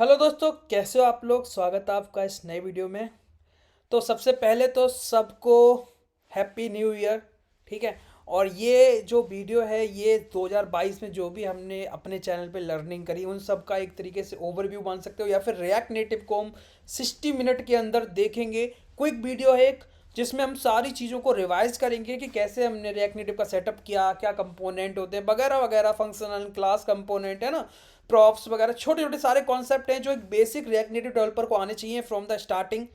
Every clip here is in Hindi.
हेलो दोस्तों, कैसे हो आप लोग। स्वागत है आपका इस नए वीडियो में। तो सबसे पहले तो सबको हैप्पी न्यू ईयर। ठीक है। और ये जो वीडियो है ये 2022 में जो भी हमने अपने चैनल पे लर्निंग करी उन सब का एक तरीके से ओवरव्यू मान सकते हो, या फिर रिएक्ट नेटिव को हम 60 मिनट के अंदर देखेंगे। क्विक वीडियो है एक, जिसमें हम सारी चीज़ों को रिवाइज करेंगे कि कैसे हमने रिएक्ट नेटिव का सेटअप किया, क्या कंपोनेंट होते हैं वगैरह वगैरह, फंक्शनल क्लास कंपोनेंट है ना, प्रॉप्स वगैरह, छोटे छोटे सारे कॉन्सेप्ट हैं जो एक बेसिक रिएक्ट नेटिव डेवलपर को आने चाहिए from the starting.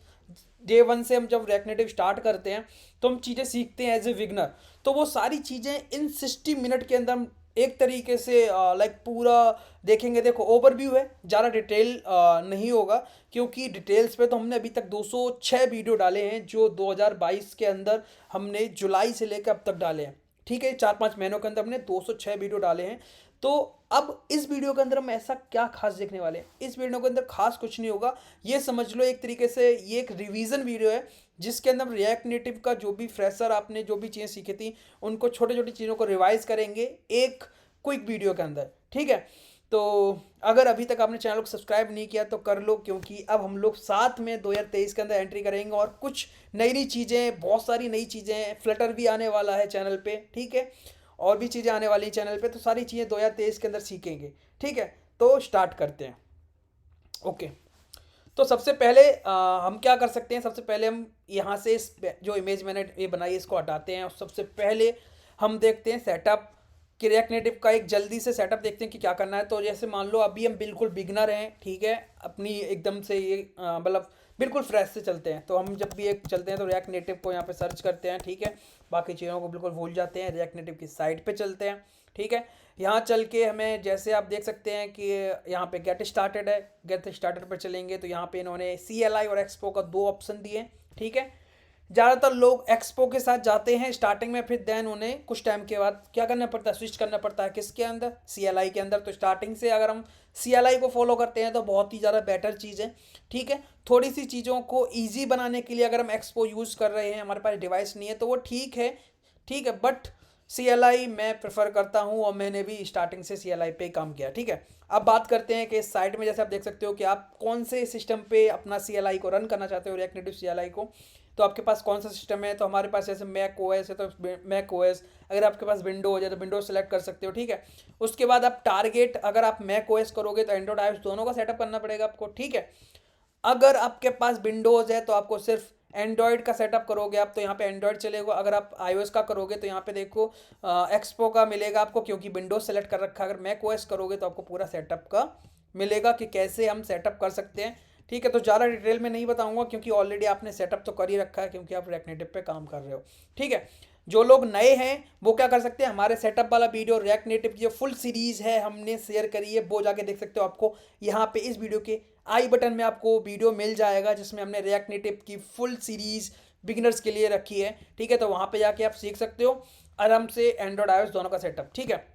Day one से हम जब रिएक्ट नेटिव स्टार्ट करते हैं तो हम चीज़ें सीखते हैं एज ए बिगनर। तो वो सारी चीज़ें इन 60 मिनट के अंदर हम एक तरीके से लाइक पूरा देखेंगे। देखो, ओवरव्यू है, ज़्यादा डिटेल नहीं होगा, क्योंकि डिटेल्स पे तो हमने अभी तक 206 वीडियो डाले हैं जो 2022 के अंदर हमने जुलाई से लेकर अब तक डाले हैं। ठीक है, 4-5 महीनों के अंदर हमने 206 वीडियो डाले हैं। तो अब इस वीडियो के अंदर हम ऐसा क्या खास देखने वाले हैं। इस वीडियो के अंदर खास कुछ नहीं होगा, ये समझ लो एक तरीके से ये एक रिवीजन वीडियो है, जिसके अंदर रिएक्ट नेटिव का जो भी फ्रेशर आपने जो भी चीज़ें सीखी थी उनको छोटे छोटी चीज़ों को रिवाइज करेंगे एक क्विक वीडियो के अंदर। ठीक है। तो अगर अभी तक आपने चैनल को सब्सक्राइब नहीं किया तो कर लो, क्योंकि अब हम लोग साथ में 2023 के अंदर एंट्री करेंगे और कुछ नई नई चीज़ें, बहुत सारी नई चीज़ें, फ्लटर भी आने वाला है चैनल पे। ठीक है। और भी चीज़ें आने वाली हैं चैनल पे, तो सारी चीज़ें 2023 के अंदर सीखेंगे। ठीक है। तो स्टार्ट करते हैं। ओके। तो सबसे पहले हम क्या कर सकते हैं, सबसे पहले हम यहाँ से इस जो इमेज मैंने ये बनाई है इसको हटाते हैं, और सबसे पहले हम देखते हैं सेटअप कि रिएक्ट नेटिव का एक जल्दी से सेटअप देखते हैं कि क्या करना है। तो जैसे मान लो अभी हम बिल्कुल बिगनर हैं, ठीक है, अपनी एकदम से ये मतलब बिल्कुल फ्रेश से चलते हैं। तो हम जब भी एक चलते हैं तो रिएक्ट नेटिव को यहाँ पे सर्च करते हैं। ठीक है। बाकी चीज़ों को बिल्कुल भूल जाते हैं, रिएक्ट नेटिव की साइट पे चलते हैं। ठीक है। यहाँ चल के हमें जैसे आप देख सकते हैं कि यहाँ पे गेट स्टार्टेड है, गेट स्टार्टेड पर चलेंगे तो यहाँ पे इन्होंने CLI और एक्सपो का 2 ऑप्शन दिए हैं। ठीक है। ज़्यादातर लोग एक्सपो के साथ जाते हैं स्टार्टिंग में, फिर देन उन्हें कुछ टाइम के बाद क्या करना पड़ता है, स्विच करना पड़ता है किसके अंदर, CLI के अंदर। तो स्टार्टिंग से अगर हम CLI को फॉलो करते हैं तो बहुत ही ज़्यादा बेटर चीज़ है। ठीक है। थोड़ी सी चीज़ों को ईजी बनाने के लिए अगर हम एक्सपो यूज़ कर रहे हैं, हमारे पास डिवाइस नहीं है, तो वो ठीक है। ठीक है। बट CLI मैं प्रेफर करता हूँ और मैंने भी स्टार्टिंग से CLI पे काम किया। ठीक है। अब बात करते हैं कि इस साइट में जैसे आप देख सकते हो कि आप कौन से सिस्टम पे अपना CLI को रन करना चाहते हो, रिएक्ट नेटिव CLI को। तो आपके पास कौन सा सिस्टम है, तो हमारे पास जैसे मैक OS है तो मैक OS, अगर आपके पास विंडोज है तो विंडोज सेलेक्ट कर सकते हो। ठीक है। उसके बाद आप टारगेट, अगर आप मैक OS करोगे तो एंड्रॉइड iOS दोनों का सेटअप करना पड़ेगा आपको। ठीक है। अगर आपके पास विंडोज़ है तो आपको सिर्फ एंड्रॉयड का सेटअप करोगे आप, तो यहाँ पे एंड्रॉयड चलेगा। अगर आप iOS का करोगे तो यहाँ पे देखो एक्सपो का मिलेगा आपको, क्योंकि विंडोज सेलेक्ट कर रखा है। अगर मैक OS करोगे तो आपको पूरा सेटअप का मिलेगा कि कैसे हम सेटअप कर सकते हैं। ठीक है। तो ज़्यादा डिटेल में नहीं बताऊंगा, क्योंकि ऑलरेडी आपने सेटअप तो कर ही रखा है, क्योंकि आप रिएक्ट नेटिव पे काम कर रहे हो। ठीक है। जो लोग नए हैं वो क्या कर सकते हैं, हमारे सेटअप वाला वीडियो रिएक्ट नेटिव की जो फुल सीरीज है हमने शेयर करी है वो जाके देख सकते हो। आपको यहाँ पे इस वीडियो के आई बटन में आपको वीडियो मिल जाएगा, जिसमें हमने रिएक्ट नेटिव की फुल सीरीज बिगिनर्स के लिए रखी है। ठीक है। तो वहाँ पे जाके आप सीख सकते हो आराम से एंड्रॉयड iOS दोनों का सेटअप। ठीक है।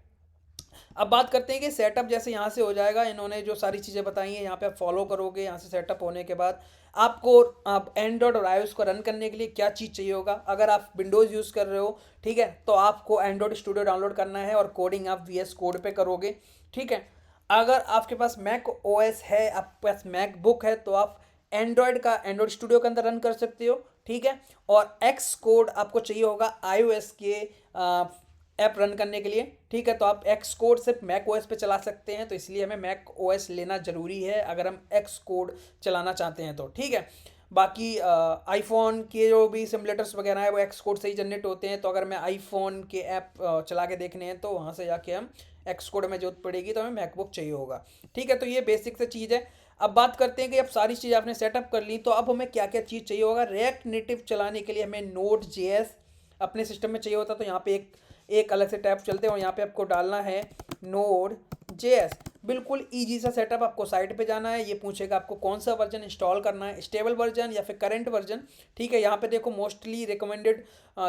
अब बात करते हैं कि सेटअप जैसे यहाँ से हो जाएगा, इन्होंने जो सारी चीज़ें बताई हैं यहाँ पे आप फॉलो करोगे। यहाँ से सेटअप होने के बाद आपको आप एंड्रॉयड और iOS को रन करने के लिए क्या चीज़ चाहिए होगा। अगर आप विंडोज़ यूज़ कर रहे हो, ठीक है, तो आपको एंड्रॉयड स्टूडियो डाउनलोड करना है और कोडिंग आप VS कोड पे करोगे। ठीक है। अगर आपके पास मैक OS है, आपके पास मैकबुक है, तो आप एंड्रॉयड का एंड्रॉयड स्टूडियो के अंदर रन कर सकते हो। ठीक है। और एक्स कोड आपको चाहिए होगा iOS के ऐप रन करने के लिए। ठीक है। तो आप एक्स कोड सिर्फ मैक OS पे चला सकते हैं, तो इसलिए हमें मैक OS लेना ज़रूरी है अगर हम एक्स कोड चलाना चाहते हैं तो। ठीक है। बाकी आईफोन के जो भी सिमुलेटर्स वगैरह है वो एक्स कोड से ही जनरेट होते हैं। तो अगर मैं आईफोन के ऐप चला के देखने हैं तो वहाँ से जाके हम एक्स कोड में जरूरत पड़ेगी, तो हमें मैकबुक चाहिए होगा। ठीक है। तो ये बेसिक से चीज़ है। अब बात करते हैं कि अब सारी चीज़ आपने सेटअप कर ली, तो अब हमें क्या क्या चीज़ चाहिए होगा। रिएक्ट नेटिव चलाने के लिए हमें Node.js अपने सिस्टम में चाहिए होता है। तो यहाँ पे एक एक अलग से टैब चलते हैं और यहाँ पे आपको डालना है Node.js। बिल्कुल इजी सा सेटअप। आपको साइट पे जाना है, ये पूछेगा आपको कौन सा वर्जन इंस्टॉल करना है, स्टेबल वर्जन या फिर करंट वर्जन। ठीक है। यहाँ पे देखो मोस्टली रिकमेंडेड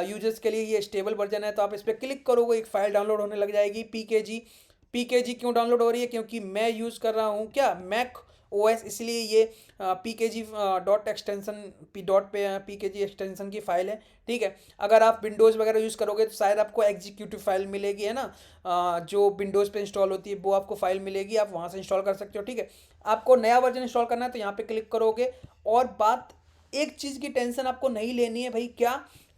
यूजर्स के लिए ये स्टेबल वर्जन है, तो आप इस पर क्लिक करोगे एक फाइल डाउनलोड होने लग जाएगी PKG। PKG क्यों डाउनलोड हो रही है, क्योंकि मैं यूज़ कर रहा हूँ क्या, मैक OS, इसलिए ये pkg dot extension pkg extension की फाइल है, ठीक है। अगर आप विंडोज़ वगैरह यूज़ करोगे तो शायद आपको एग्जीक्यूटिव फाइल मिलेगी, है ना, जो विंडोज़ पे इंस्टॉल होती है वो आपको फाइल मिलेगी, आप वहाँ से इंस्टॉल कर सकते हो, ठीक है। आपको नया वर्जन इंस्टॉल करना है तो यहाँ पे क्लिक करोगे। और बात, एक चीज़ की टेंशन आपको नहीं लेनी है भाई, क्या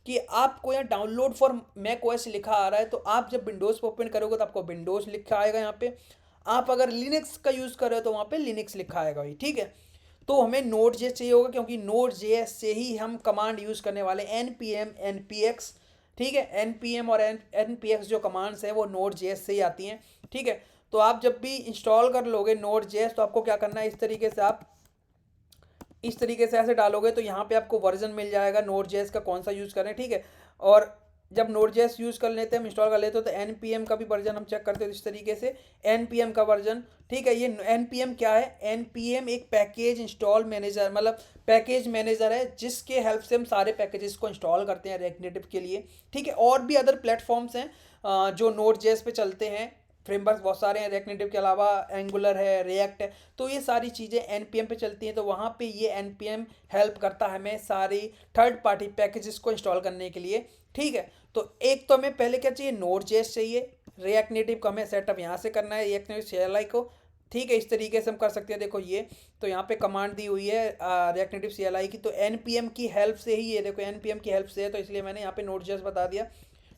कि आपको यहाँ डाउनलोड फॉर मैक ओएस लिखा आ रहा है, तो आप जब विंडोज़ पर ओपन करोगे तो आपको विंडोज़ लिखा आएगा यहाँ पे। आप अगर लिनक्स का यूज़ कर रहे हो तो वहाँ पे लिनक्स लिखा आएगा भाई, ठीक है। तो हमें नोड जे चाहिए होगा, क्योंकि नोड जे से ही हम कमांड यूज़ करने वाले npm npx, ठीक है। npm और npx जो कमांड्स हैं वो नोड जे से ही आती हैं, ठीक है। तो आप जब भी इंस्टॉल कर लोगे नोड जे, तो आपको क्या करना है, इस तरीके से आप इस तरीके से ऐसे डालोगे तो यहाँ पे आपको वर्जन मिल जाएगा नोड जेएस का, कौन सा यूज़ करें, ठीक है। और जब नोड जेएस यूज़ कर लेते हैं, हम इंस्टॉल कर लेते हो, तो npm का भी वर्जन हम चेक करते हैं इस तरीके से, npm का वर्जन, ठीक है। ये npm क्या है, npm एक पैकेज इंस्टॉल मैनेजर, मतलब पैकेज मैनेजर है, जिसके हेल्प से हम सारे पैकेजेस को इंस्टॉल करते हैं रिएक्ट नेटिव के लिए, ठीक है। और भी अदर प्लेटफॉर्म्स हैं जो नोड जेएस पे चलते हैं, फ्रेमवर्क बहुत सारे हैं रिएक्ट नेटिव के अलावा, एंगुलर है, रिएक्ट है, तो ये सारी चीज़ें npm पे चलती हैं। तो वहाँ पे ये npm हेल्प करता है हमें सारी थर्ड पार्टी पैकेजेस को इंस्टॉल करने के लिए, ठीक है। तो एक तो हमें पहले क्या चाहिए, नोड जेएस चाहिए, रिएक्ट नेटिव का हमें सेटअप यहाँ से करना है, रिएक्ट नेटिव CLI को, ठीक है। इस तरीके से हम कर सकते हैं, देखो ये तो यहाँ पे कमांड दी हुई है रिएक्ट नेटिव CLI की, तो npm की हेल्प से ही, ये देखो npm की हेल्प से है, तो इसलिए मैंने यहाँ पे नोड जेएस बता दिया,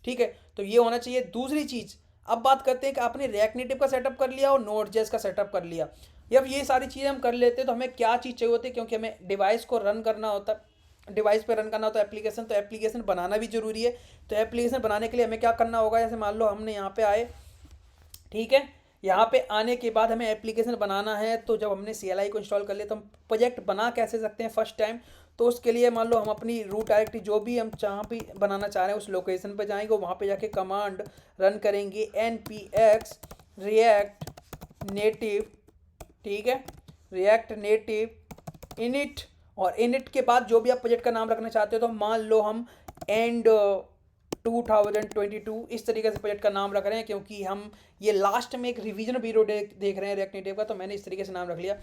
ठीक है। तो ये होना चाहिए। दूसरी चीज़, अब बात करते हैं कि आपने रिएक्ट नेटिव का सेटअप कर लिया और नोड जेएस का सेटअप कर लिया, जब ये सारी चीज़ें हम कर लेते हैं तो हमें क्या चीज़ चाहिए होती है, क्योंकि हमें डिवाइस को रन करना होता है, डिवाइस पे रन करना होता है एप्लीकेशन, तो एप्लीकेशन बनाना भी जरूरी है। तो एप्लीकेशन बनाने के लिए हमें क्या करना होगा, जैसे मान लो हमने यहाँ पे आए, ठीक है, यहाँ पे आने के बाद हमें एप्लीकेशन बनाना है, तो जब हमने CLI को इंस्टॉल कर लिया तो हम प्रोजेक्ट बना कैसे सकते हैं फर्स्ट टाइम, तो उसके लिए मान लो हम अपनी रूट डायरेक्टरी जो भी हम जहाँ भी बनाना चाह रहे हैं उस लोकेशन पर जाएंगे, वहाँ पे जाके कमांड रन करेंगे npx react native, ठीक है, रिएक्ट नेटिव इनिट, और इनिट के बाद जो भी आप प्रोजेक्ट का नाम रखना चाहते हो, तो मान लो हम एंड 2022 इस तरीके से प्रोजेक्ट का नाम रख रहे हैं, क्योंकि हम ये लास्ट में एक रिवीजन वीडियो देख रहे हैं रिएक्ट नेटिव का, तो मैंने इस तरीके से नाम रख लिया।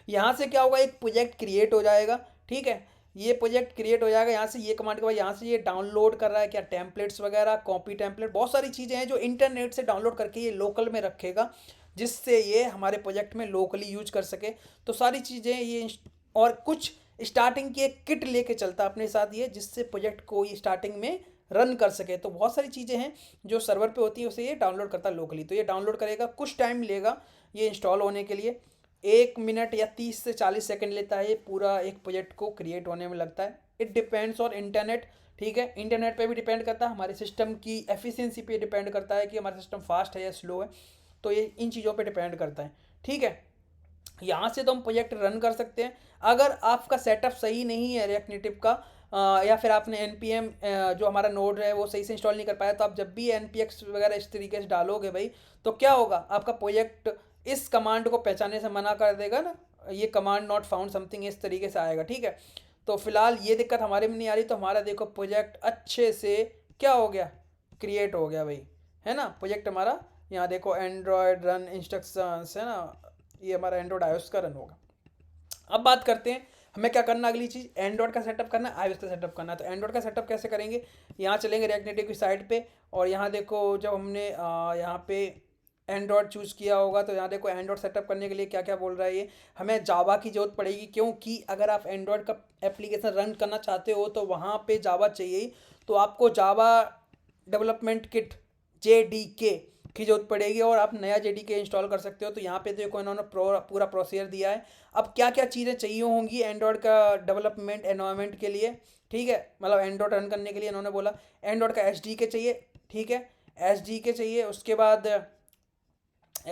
यहाँ से क्या होगा, एक प्रोजेक्ट क्रिएट हो जाएगा, ठीक है। ये प्रोजेक्ट क्रिएट हो जाएगा, यहाँ से ये कमांड के बाद यहाँ से ये डाउनलोड कर रहा है क्या, टेम्पलेट्स वगैरह, कॉपी टेम्पलेट, बहुत सारी चीज़ें हैं जो इंटरनेट से डाउनलोड करके ये लोकल में रखेगा, जिससे ये हमारे प्रोजेक्ट में लोकली यूज कर सके। तो सारी चीज़ें ये, और कुछ स्टार्टिंग की एक किट लेके चलता है अपने साथ ये, जिससे प्रोजेक्ट को ये स्टार्टिंग में रन कर सके। तो बहुत सारी चीज़ें हैं जो सर्वर पे होती है, उसे ये डाउनलोड करता है लोकली। तो ये डाउनलोड करेगा, कुछ टाइम लेगा ये इंस्टॉल होने के लिए, 1 मिनट या 30 से 40 सेकंड लेता है ये पूरा एक प्रोजेक्ट को क्रिएट होने में लगता है। इट डिपेंड्स ऑन इंटरनेट, ठीक है, इंटरनेट पे भी डिपेंड करता है, हमारे सिस्टम की एफिशिएंसी पे डिपेंड करता है कि हमारा सिस्टम फास्ट है या स्लो है, तो ये इन चीज़ों पे डिपेंड करता है, ठीक है। यहाँ से तो हम प्रोजेक्ट रन कर सकते हैं। अगर आपका सेटअप सही नहीं है रिएक्ट नेटिव का, या फिर आपने npm जो हमारा नोड है वो सही से इंस्टॉल नहीं कर पाया, तो आप जब भी npx वगैरह इस तरीके से डालोगे भाई, तो क्या होगा, आपका प्रोजेक्ट इस कमांड को पहचानने से मना कर देगा ना, ये कमांड नॉट फाउंड समथिंग इस तरीके से आएगा, ठीक है। तो फिलहाल ये दिक्कत हमारे में नहीं आ रही, तो हमारा देखो प्रोजेक्ट अच्छे से क्या हो गया, क्रिएट हो गया भाई, है ना। प्रोजेक्ट हमारा यहाँ देखो एंड्रॉयड रन इंस्ट्रक्शंस है ना, ये हमारा एंड्रॉयड iOS का रन होगा। अब बात करते हैं हमें क्या करना, अगली चीज़ एंड्रॉयड का सेटअप करना है, iOS का सेटअप करना है। तो एंड्रॉयड का सेटअप कैसे करेंगे, यहाँ चलेंगे रिएक्ट नेटिव की साइट पे, और यहाँ देखो जब हमने यहाँ पे एंड्रॉयड चूज़ किया होगा, तो यहाँ देखो एंड्रॉयड सेटअप करने के लिए क्या क्या बोल रहा है ये, हमें जावा की जरूरत पड़ेगी, क्योंकि अगर आप एंड्रॉयड का एप्लीकेशन रन करना चाहते हो तो वहाँ पे जावा चाहिए ही। तो आपको जावा डेवलपमेंट किट JDK की जरूरत पड़ेगी, और आप नया JDK इंस्टॉल कर सकते हो। तो यहाँ पे देखो इन्होंने पूरा प्रोसीजर दिया है। अब क्या क्या चीज़ें चाहिए होंगी एंड्रॉयड का डेवलपमेंट एनवायरनमेंट के लिए, ठीक है, मतलब एंड्रॉयड रन करने के लिए इन्होंने बोला एंड्रॉयड का SDK चाहिए, ठीक है, SDK चाहिए, उसके बाद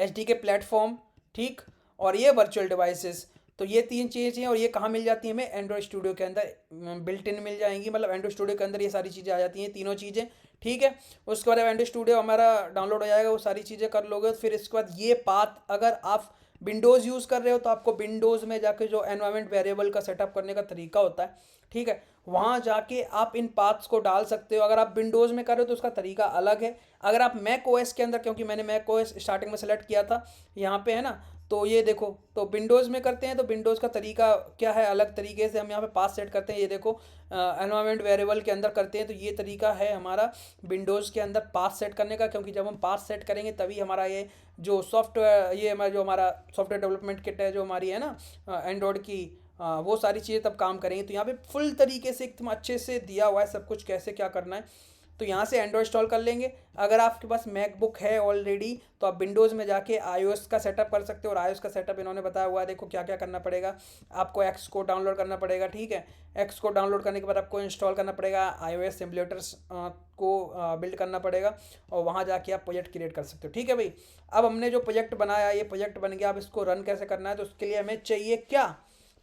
SDK प्लेटफॉर्म, ठीक, और ये वर्चुअल डिवाइसेस। तो ये 3 चीज़ें चाहिए, और ये कहाँ मिल जाती हैं हमें, एंड्रॉयड स्टूडियो के अंदर बिल्ट इन मिल जाएंगी, मतलब एंड्रॉयड स्टूडियो के अंदर ये सारी चीज़ें आ जाती हैं, तीनों चीज़ें, ठीक है। उसके बाद एंड्रॉयड स्टूडियो हमारा डाउनलोड हो जाएगा, वो सारी चीज़ें कर लोगे, फिर इसके बाद ये पाथ, अगर आप विंडोज़ यूज़ कर रहे हो तो आपको विंडोज़ में जाके जो एनवायरनमेंट वेरिएबल का सेटअप करने का तरीका होता है, ठीक है, वहाँ जाके आप इन पाथ्स को डाल सकते हो। अगर आप विंडोज़ में कर रहे हो तो उसका तरीका अलग है। अगर आप मैक ओएस के अंदर, क्योंकि मैंने मैक ओएस स्टार्टिंग में सेलेक्ट किया था यहाँ पे, है ना, तो ये देखो, तो विंडोज़ में करते हैं तो विंडोज़ का तरीका क्या है, अलग तरीके से हम यहाँ पे पास सेट करते हैं। ये देखो एनवायरनमेंट वेरिएबल के अंदर करते हैं, तो ये तरीका है हमारा विंडोज़ के अंदर पास सेट करने का, क्योंकि जब हम पास सेट करेंगे तभी हमारा ये जो सॉफ्टवेयर, ये हमारा जो हमारा सॉफ्टवेयर डेवलपमेंट किट है जो हमारी है ना एंड्रॉयड की, वो सारी चीज़ें तब काम करेंगी। तो यहाँ पे फुल तरीके से एकदम अच्छे से दिया हुआ है सब कुछ, कैसे क्या करना है। तो यहाँ से एंड्रॉयड इंस्टॉल कर लेंगे। अगर आपके पास मैकबुक है ऑलरेडी तो आप विंडोज़ में जाके आईओएस का सेटअप कर सकते हो, और आईओएस का सेटअप इन्होंने बताया हुआ है। देखो क्या क्या करना पड़ेगा, आपको एक्स को डाउनलोड करना पड़ेगा, ठीक है। एक्स को डाउनलोड करने के बाद आपको इंस्टॉल करना पड़ेगा, आईओएस सिम्युलेटर्स को बिल्ड करना पड़ेगा, और वहाँ जाके आप प्रोजेक्ट क्रिएट कर सकते हो, ठीक है भाई। अब हमने जो प्रोजेक्ट बनाया, ये प्रोजेक्ट बन गया, अब इसको रन कैसे करना है, तो उसके लिए हमें चाहिए क्या,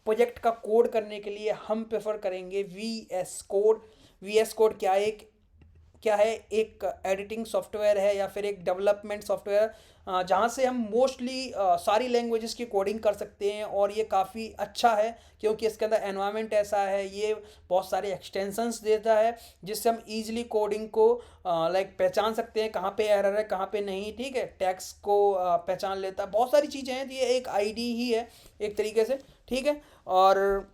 प्रोजेक्ट का कोड करने के लिए हम प्रेफर करेंगे V S code. V S code क्या है, एक एडिटिंग सॉफ्टवेयर है या फिर एक डेवलपमेंट सॉफ्टवेयर, जहाँ से हम मोस्टली सारी लैंग्वेजेस की कोडिंग कर सकते हैं। और ये काफ़ी अच्छा है क्योंकि इसके अंदर एनवायरनमेंट ऐसा है, ये बहुत सारे एक्सटेंशंस देता है जिससे हम इजीली कोडिंग को लाइक पहचान सकते हैं, कहाँ पे एरर है कहाँ पे नहीं, ठीक है। टैग्स को पहचान लेता है, बहुत सारी चीज़ें हैं। तो ये एक आईडी ही है एक तरीके से, ठीक है। और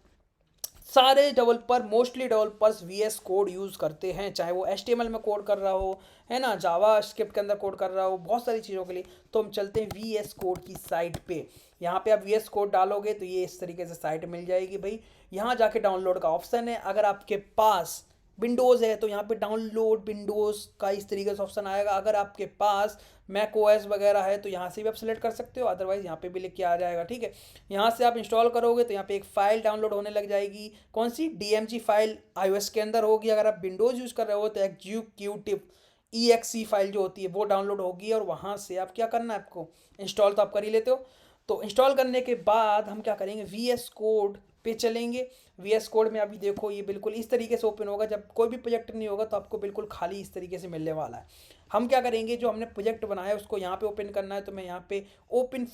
सारे developer, mostly developers V S code use करते हैं, चाहे वो एच टी एम एल में कोड कर रहा हो, है ना, जावा स्क्रिप्ट के अंदर कोड कर रहा हो, बहुत सारी चीज़ों के लिए। तो हम चलते हैं वी एस कोड की साइट पे। यहाँ पे आप वी एस कोड डालोगे तो ये इस तरीके से साइट मिल जाएगी भाई। यहाँ जाके डाउनलोड का ऑप्शन है, अगर आपके पास विंडोज़ है तो यहाँ पे डाउनलोड विंडोज़ का इस तरीके से ऑप्शन आएगा। अगर आपके पास मैक ओएस वगैरह है तो यहाँ से भी आप सेलेक्ट कर सकते हो, अदरवाइज़ यहाँ पे भी लिख के आ जाएगा, ठीक है। यहाँ से आप इंस्टॉल करोगे तो यहाँ पे एक फ़ाइल डाउनलोड होने लग जाएगी। कौन सी, डीएमजी फाइल आईओएस के अंदर होगी। अगर आप विंडोज़ यूज़ कर रहे हो तो एग्जीक्यूटिव EXE फाइल जो होती है वो डाउनलोड होगी, और वहाँ से आप क्या करना है, आपको इंस्टॉल तो आप कर ही लेते हो। तो इंस्टॉल करने के बाद हम क्या करेंगे, वी एस कोड पे चलेंगे। वी एस कोड में अभी देखो ये बिल्कुल इस तरीके से ओपन होगा, जब कोई भी प्रोजेक्ट नहीं होगा तो आपको बिल्कुल खाली इस तरीके से मिलने वाला है। हम क्या करेंगे, जो हमने प्रोजेक्ट बनाया है उसको यहाँ पे ओपन करना है। तो मैं यहाँ पे ओपन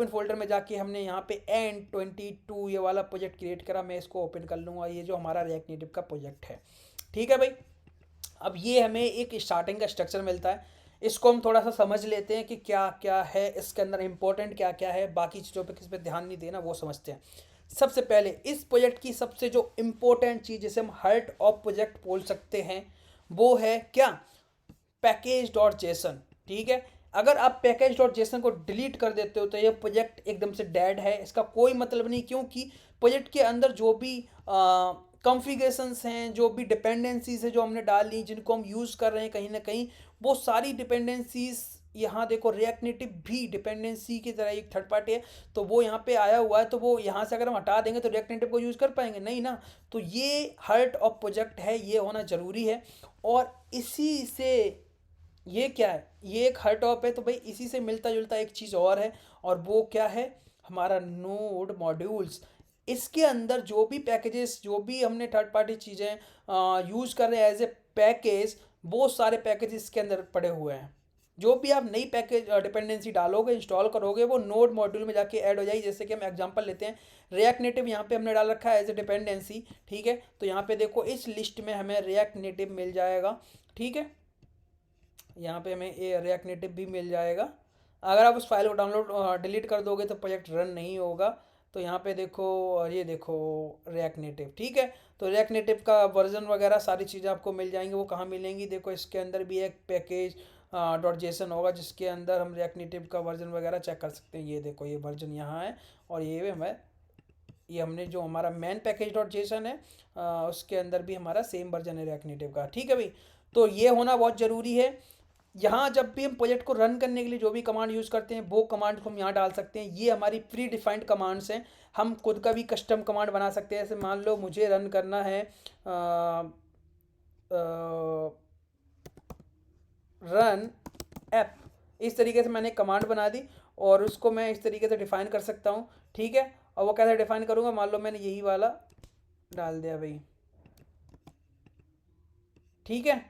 फोल्डर में जाके हमने यहाँ पे N22 ये वाला प्रोजेक्ट क्रिएट करा, मैं इसको ओपन कर लूँगा। ये जो हमारा रिएक्ट नेटिव का प्रोजेक्ट है, ठीक है भाई। अब ये हमें एक स्टार्टिंग का स्ट्रक्चर मिलता है, इसको हम थोड़ा सा समझ लेते हैं कि क्या क्या है इसके अंदर, इंपॉर्टेंट क्या क्या है, बाकी चीज़ों पे किस पे ध्यान नहीं देना वो समझते हैं। सबसे पहले इस प्रोजेक्ट की सबसे जो इम्पोर्टेंट चीज़ जिसे हम हार्ट ऑफ प्रोजेक्ट बोल सकते हैं वो है क्या, पैकेज डॉट जेसन, ठीक है। अगर आप पैकेज डॉट जेसन को डिलीट कर देते हो तो ये प्रोजेक्ट एकदम से डेड है, इसका कोई मतलब नहीं, क्योंकि प्रोजेक्ट के अंदर जो भी कॉन्फ़िगरेशंस हैं, जो भी डिपेंडेंसीज है जो हमने डाल ली, जिनको हम यूज़ कर रहे हैं कहीं ना कहीं, वो सारी डिपेंडेंसीज यहाँ देखो, रिएक्ट नेटिव भी डिपेंडेंसी की तरह एक थर्ड पार्टी है, तो वो यहाँ पे आया हुआ है। तो वो यहाँ से अगर हम हटा देंगे तो रिएक्ट नेटिव को यूज़ कर पाएंगे नहीं ना। तो ये हार्ट ऑफ प्रोजेक्ट है, ये होना ज़रूरी है। और इसी से, ये क्या है, ये एक हर्ट ऑप है, तो भाई इसी से मिलता जुलता एक चीज़ और है, और वो क्या है, हमारा नोड मॉड्यूल्स। इसके अंदर जो भी पैकेजेस, जो भी हमने थर्ड पार्टी चीज़ें यूज़ कर रहे हैं एज ए पैकेज, वो सारे पैकेजेस इसके अंदर पड़े हुए हैं। जो भी आप नई पैकेज डिपेंडेंसी डालोगे, इंस्टॉल करोगे, वो नोड मॉड्यूल में जाके ऐड हो जाएगी। जैसे कि हम एग्जांपल लेते हैं, रिएक्ट नेटिव यहाँ पे हमने डाल रखा है एज ए डिपेंडेंसी, ठीक है। तो यहाँ पे देखो इस लिस्ट में हमें रिएक्ट नेटिव मिल जाएगा, ठीक है। यहाँ पे हमें ये रिएक्ट नेटिव भी मिल जाएगा। अगर आप उस फाइल को डाउनलोड डिलीट कर दोगे तो प्रोजेक्ट रन नहीं होगा। तो यहाँ पे देखो, और ये देखो रिएक्ट नेटिव, ठीक है। तो रिएक्ट नेटिव का वर्जन वगैरह सारी चीज़ें आपको मिल जाएंगी। वो कहाँ मिलेंगी, देखो इसके अंदर भी एक पैकेज डॉट जेसन होगा जिसके अंदर हम रिएक्ट नेटिव का वर्जन वगैरह चेक कर सकते हैं। ये देखो ये वर्जन यहाँ है, और ये हमने जो हमारा मेन पैकेज डॉट जेसन है उसके अंदर भी हमारा सेम वर्जन है रिएक्ट नेटिव का, ठीक है भाई। तो ये होना बहुत ज़रूरी है। यहाँ जब भी हम प्रोजेक्ट को रन करने के लिए जो भी कमांड यूज़ करते हैं वो कमांड को हम यहाँ डाल सकते हैं। ये हमारी प्री डिफाइंड कमांड्स हैं, हम खुद का भी कस्टम कमांड बना सकते हैं। जैसे मान लो मुझे रन करना है रन ऐप, इस तरीके से मैंने कमांड बना दी और उसको मैं इस तरीके से डिफाइन कर सकता हूँ, ठीक है। और वो कैसे डिफाइन करूँगा, मान लो मैंने यही वाला डाल दिया भाई, ठीक है।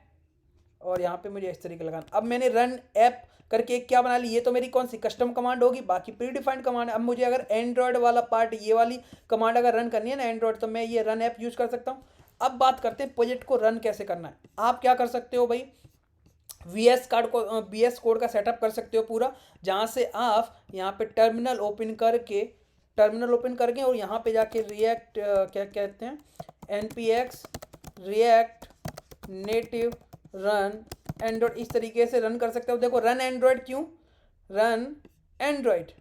और यहाँ पे मुझे इस तरीके लगाना। अब मैंने रन ऐप करके एक क्या बना ली, ये तो मेरी कौन सी कस्टम कमांड होगी, बाकी प्री डिफाइंड कमांड है। अब मुझे अगर एंड्रॉयड वाला पार्ट, ये वाली कमांड अगर रन करनी है ना एंड्रॉयड, तो मैं ये रन ऐप यूज़ कर सकता हूँ। अब बात करते हैं प्रोजेक्ट को रन कैसे करना है। आप क्या कर सकते हो भाई, VS कोड का सेटअप कर सकते हो पूरा, जहाँ से आप यहाँ पे टर्मिनल ओपन करके और यहाँ पे जाके रिएक्ट क्या कहते हैं, npx react native run Android, इस तरीके से रन कर सकते हो। देखो रन एंड्रॉयड, क्यों रन एंड्रॉयड,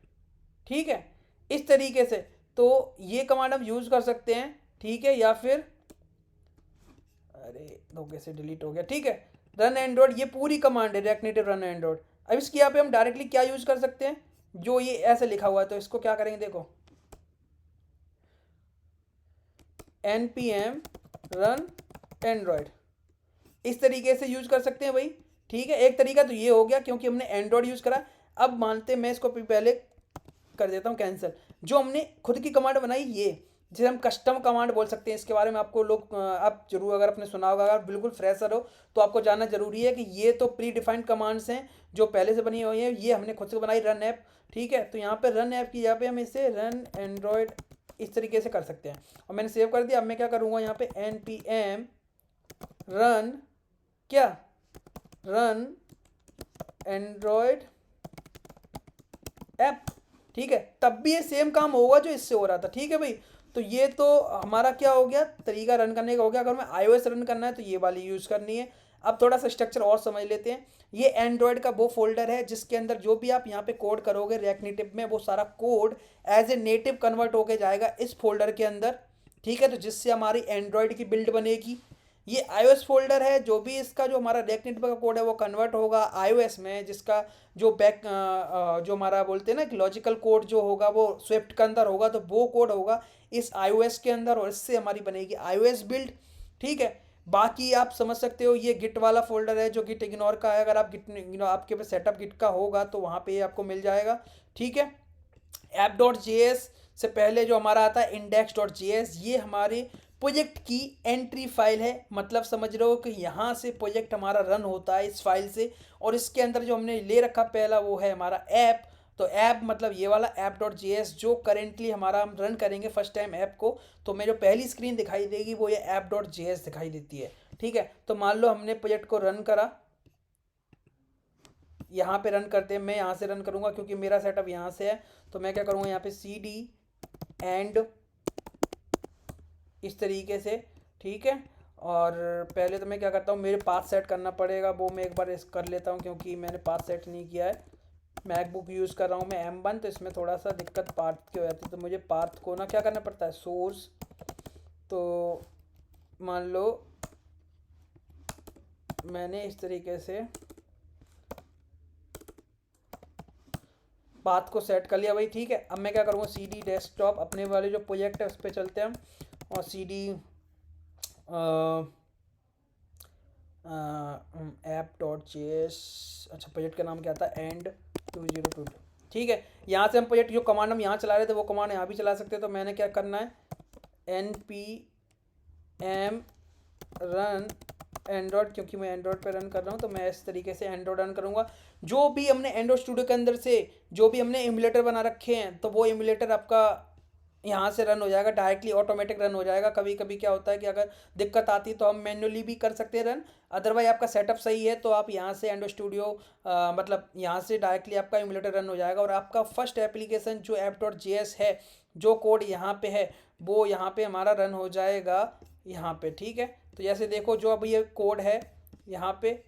ठीक है, इस तरीके से। तो ये कमांड हम यूज़ कर सकते हैं, ठीक है, या फिर अरे धोखे से डिलीट हो गया, ठीक है, रन एंड्रॉयड, ये पूरी कमांड है रिएक्ट नेटिव रन एंड्रॉयड। अब इसकी यहाँ पे हम डायरेक्टली क्या यूज़ कर सकते हैं, जो ये ऐसे लिखा हुआ है, तो इसको क्या करेंगे, देखो npm रन एंड्रॉयड, इस तरीके से यूज कर सकते हैं भाई, ठीक है। एक तरीका तो ये हो गया क्योंकि हमने एंड्रॉयड यूज़ करा। अब मानते मैं इसको पहले कर देता हूँ कैंसिल। जो हमने खुद की कमांड बनाई, ये जिसे हम कस्टम कमांड बोल सकते हैं, इसके बारे में आपको लोग आप जरूर अगर आपने सुना होगा, अगर बिल्कुल फ्रेशर हो तो आपको जानना जरूरी है कि ये तो प्री डिफाइंड कमांड्स हैं जो पहले से बनी हुई हैं, ये हमने खुद से बनाई रन ऐप, ठीक है। तो यहाँ पे रन ऐप की यहाँ पे हम इसे रन एंड्रॉयड इस तरीके से कर सकते हैं, और मैंने सेव कर दिया। अब मैं क्या करूँगा, यहाँ पे npm रन क्या रन एंड्रॉयड ऐप, ठीक है, तब भी ये सेम काम होगा जो इससे हो रहा था, ठीक है भाई। तो ये तो हमारा क्या हो गया, तरीका रन करने का हो गया। अगर हमें iOS रन करना है तो ये वाली यूज़ करनी है। अब थोड़ा सा स्ट्रक्चर और समझ लेते हैं। ये एंड्रॉयड का वो फोल्डर है जिसके अंदर जो भी आप यहाँ पे कोड करोगे रिएक्ट नेटिव में, वो सारा code as a native convert होके जाएगा इस फोल्डर के अंदर, ठीक है। तो जिससे हमारी एंड्रॉयड की बिल्ड बनेगी। ये iOS फोल्डर है, जो भी इसका जो हमारा रिएक्ट नेटिव का कोड है वो कन्वर्ट होगा iOS में, जिसका जो जो हमारा बोलते हैं ना कि लॉजिकल कोड जो होगा वो स्विफ्ट के अंदर होगा, तो वो कोड होगा इस iOS के अंदर, और इससे हमारी बनेगी iOS बिल्ड, ठीक है। बाकी आप समझ सकते हो, ये गिट वाला फोल्डर है जो गिट इग्नोर का है। अगर आप गिट आपके पास सेटअप गिट का होगा तो वहाँ पे ये आपको मिल जाएगा, ठीक है। app.js से पहले जो हमारा आता है index.js, ये हमारे प्रोजेक्ट की एंट्री फाइल है, मतलब समझ रहे हो कि यहाँ से प्रोजेक्ट हमारा रन होता है इस फाइल से। और इसके अंदर जो हमने ले रखा पहला वो है हमारा ऐप, तो ऐप मतलब ये वाला app.js जो करेंटली हमारा हम रन करेंगे फर्स्ट टाइम ऐप को, तो मैं जो पहली स्क्रीन दिखाई देगी वो ये app.js दिखाई देती है, ठीक है। तो मान लो हमने प्रोजेक्ट को रन करा, यहाँ पे रन करते हैं, मैं यहाँ से रन करूँगा क्योंकि मेरा सेटअप यहाँ से है। तो मैं क्या करूँगा, यहाँ पे cd एंड इस तरीके से, ठीक है। और पहले तो मैं क्या करता हूँ, मेरे पाथ सेट करना पड़ेगा, वो मैं एक बार इस कर लेता हूँ क्योंकि मैंने पाथ सेट नहीं किया है। मैकबुक यूज़ कर रहा हूँ मैं M1, तो इसमें थोड़ा सा दिक्कत पाथ की हो जाती है, तो मुझे पाथ को ना क्या करना पड़ता है, सोर्स। तो मान लो मैंने इस तरीके से पाथ को सेट कर लिया भाई, ठीक है। अब मैं क्या करूँगा, cd डेस्कटॉप अपने वाले जो प्रोजेक्ट है उस पर चलते हैं हम, और cd app.js, अच्छा प्रोजेक्ट का नाम क्या था, एंड 2022, ठीक है। यहाँ से हम प्रोजेक्ट जो कमांड हम यहाँ चला रहे थे वो कमांड यहाँ भी चला सकते हैं। तो मैंने क्या करना है, npm रन एंड्रॉयड, क्योंकि मैं एंड्रॉयड पे रन कर रहा हूँ तो मैं इस तरीके से एंड्रॉयड रन करूँगा। जो भी हमने एंड्रॉयड स्टूडियो के अंदर से जो भी हमने इमुलेटर बना रखे हैं, तो वो इमुलेटर आपका यहाँ से रन हो जाएगा, डायरेक्टली ऑटोमेटिक रन हो जाएगा। कभी कभी क्या होता है कि अगर दिक्कत आती है तो हम मैन्युअली भी कर सकते हैं रन, अदरवाइज आपका सेटअप सही है तो आप यहाँ से एंड्रॉयड स्टूडियो मतलब यहाँ से डायरेक्टली आपका इमुलेटर रन हो जाएगा, और आपका फर्स्ट एप्लीकेशन जो app.js है, जो कोड यहाँ पे है वो यहाँ पे हमारा रन हो जाएगा यहाँ पे, ठीक है। तो जैसे देखो जो अब ये कोड है यहाँ पे,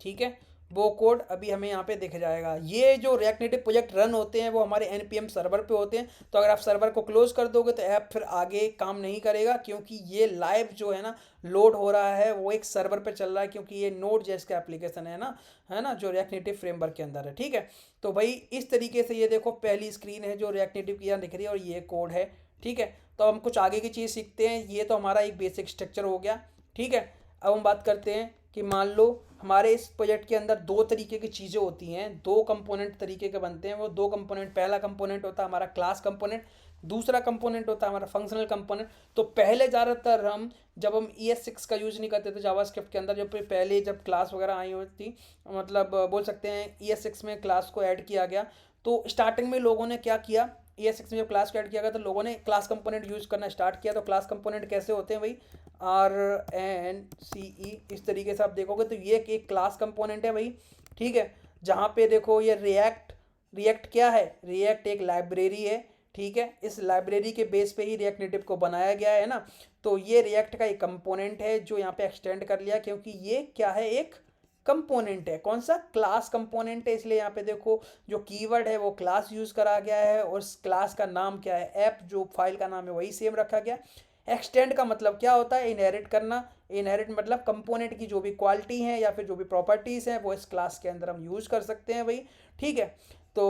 ठीक है, वो कोड अभी हमें यहाँ पे दिख जाएगा। ये जो रिएक्ट नेटिव प्रोजेक्ट रन होते हैं वो हमारे npm सर्वर पे होते हैं, तो अगर आप सर्वर को क्लोज कर दोगे तो ऐप फिर आगे काम नहीं करेगा, क्योंकि ये लाइव जो है ना लोड हो रहा है वो एक सर्वर पे चल रहा है, क्योंकि ये Node.js का एप्लीकेशन है ना जो रिएक्ट नेटिव फ्रेमवर्क के अंदर है, ठीक है। तो भाई इस तरीके से ये देखो पहली स्क्रीन है जो रिएक्ट नेटिव की यहाँ दिख रही है, और ये कोड है, ठीक है। तो हम कुछ आगे की चीज़ सीखते हैं। ये तो हमारा एक बेसिक स्ट्रक्चर हो गया, ठीक है। अब हम बात करते हैं कि मान लो हमारे इस प्रोजेक्ट के अंदर दो तरीके की चीज़ें होती हैं, दो कंपोनेंट तरीके के बनते हैं। वो दो कंपोनेंट, पहला कंपोनेंट होता है हमारा क्लास कंपोनेंट, दूसरा कंपोनेंट होता है हमारा फंक्शनल कंपोनेंट। तो पहले ज़्यादातर जब हम ES6 का यूज़ नहीं करते थे जावास्क्रिप्ट के अंदर, जब पहले जब क्लास वगैरह आई होती, मतलब बोल सकते हैं ES6 में क्लास को ऐड किया गया, तो स्टार्टिंग में लोगों ने क्या किया, ES6 में जब क्लास को ऐड किया गया तो लोगों ने क्लास कंपोनेंट यूज़ करना स्टार्ट किया। तो क्लास कंपोनेंट कैसे होते हैं भाई, RNCE, इस तरीके से आप देखोगे तो ये एक क्लास कंपोनेंट है भाई, ठीक है। जहाँ पे देखो ये रिएक्ट क्या है, रिएक्ट एक लाइब्रेरी है, ठीक है। इस लाइब्रेरी के बेस पे ही रिएक्ट नेटिव को बनाया गया है ना। तो ये रिएक्ट का एक कंपोनेंट है जो यहाँ पे एक्सटेंड कर लिया, क्योंकि ये क्या है, एक कंपोनेंट है। कौन सा, क्लास कंपोनेंट है, इसलिए यहाँ पे देखो जो कीवर्ड है वो क्लास यूज करा गया है, और उस क्लास का नाम क्या है, ऐप, जो फाइल का नाम है वही सेम रखा गया। एक्सटेंड का मतलब क्या होता है, इनहेरिट करना। इनहेरिट मतलब कंपोनेंट की जो भी क्वालिटी है या फिर जो भी प्रॉपर्टीज़ हैं वो इस क्लास के अंदर हम यूज़ कर सकते हैं भाई, ठीक है। तो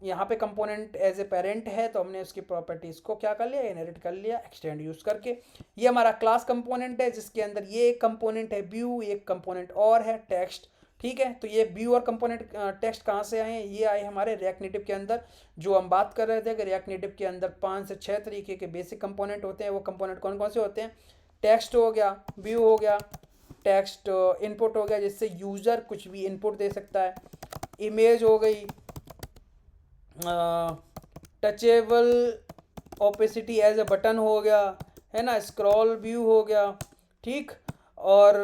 यहाँ पे कंपोनेंट एज ए पेरेंट है, तो हमने उसकी प्रॉपर्टीज़ को क्या कर लिया, इनहेरिट कर लिया एक्सटेंड यूज़ करके। ये हमारा क्लास कंपोनेंट है, जिसके अंदर ये एक कंपोनेंट है व्यू, एक कंपोनेंट और है टेक्स्ट, ठीक है। तो ये व्यू और कंपोनेंट टेक्स्ट कहाँ से आए हैं, ये आए हमारे रिएक्ट नेटिव के अंदर। जो हम बात कर रहे थे कि रिएक्ट नेटिव के अंदर 5 से 6 तरीके के बेसिक कंपोनेंट होते हैं। वो कंपोनेंट कौन कौन से होते हैं, टेक्स्ट हो गया, व्यू हो गया, टेक्स्ट इनपुट हो गया जिससे यूज़र कुछ भी इनपुट दे सकता है, इमेज हो गई, touchable opacity as a button हो गया, है ना, स्क्रॉल व्यू हो गया, ठीक, और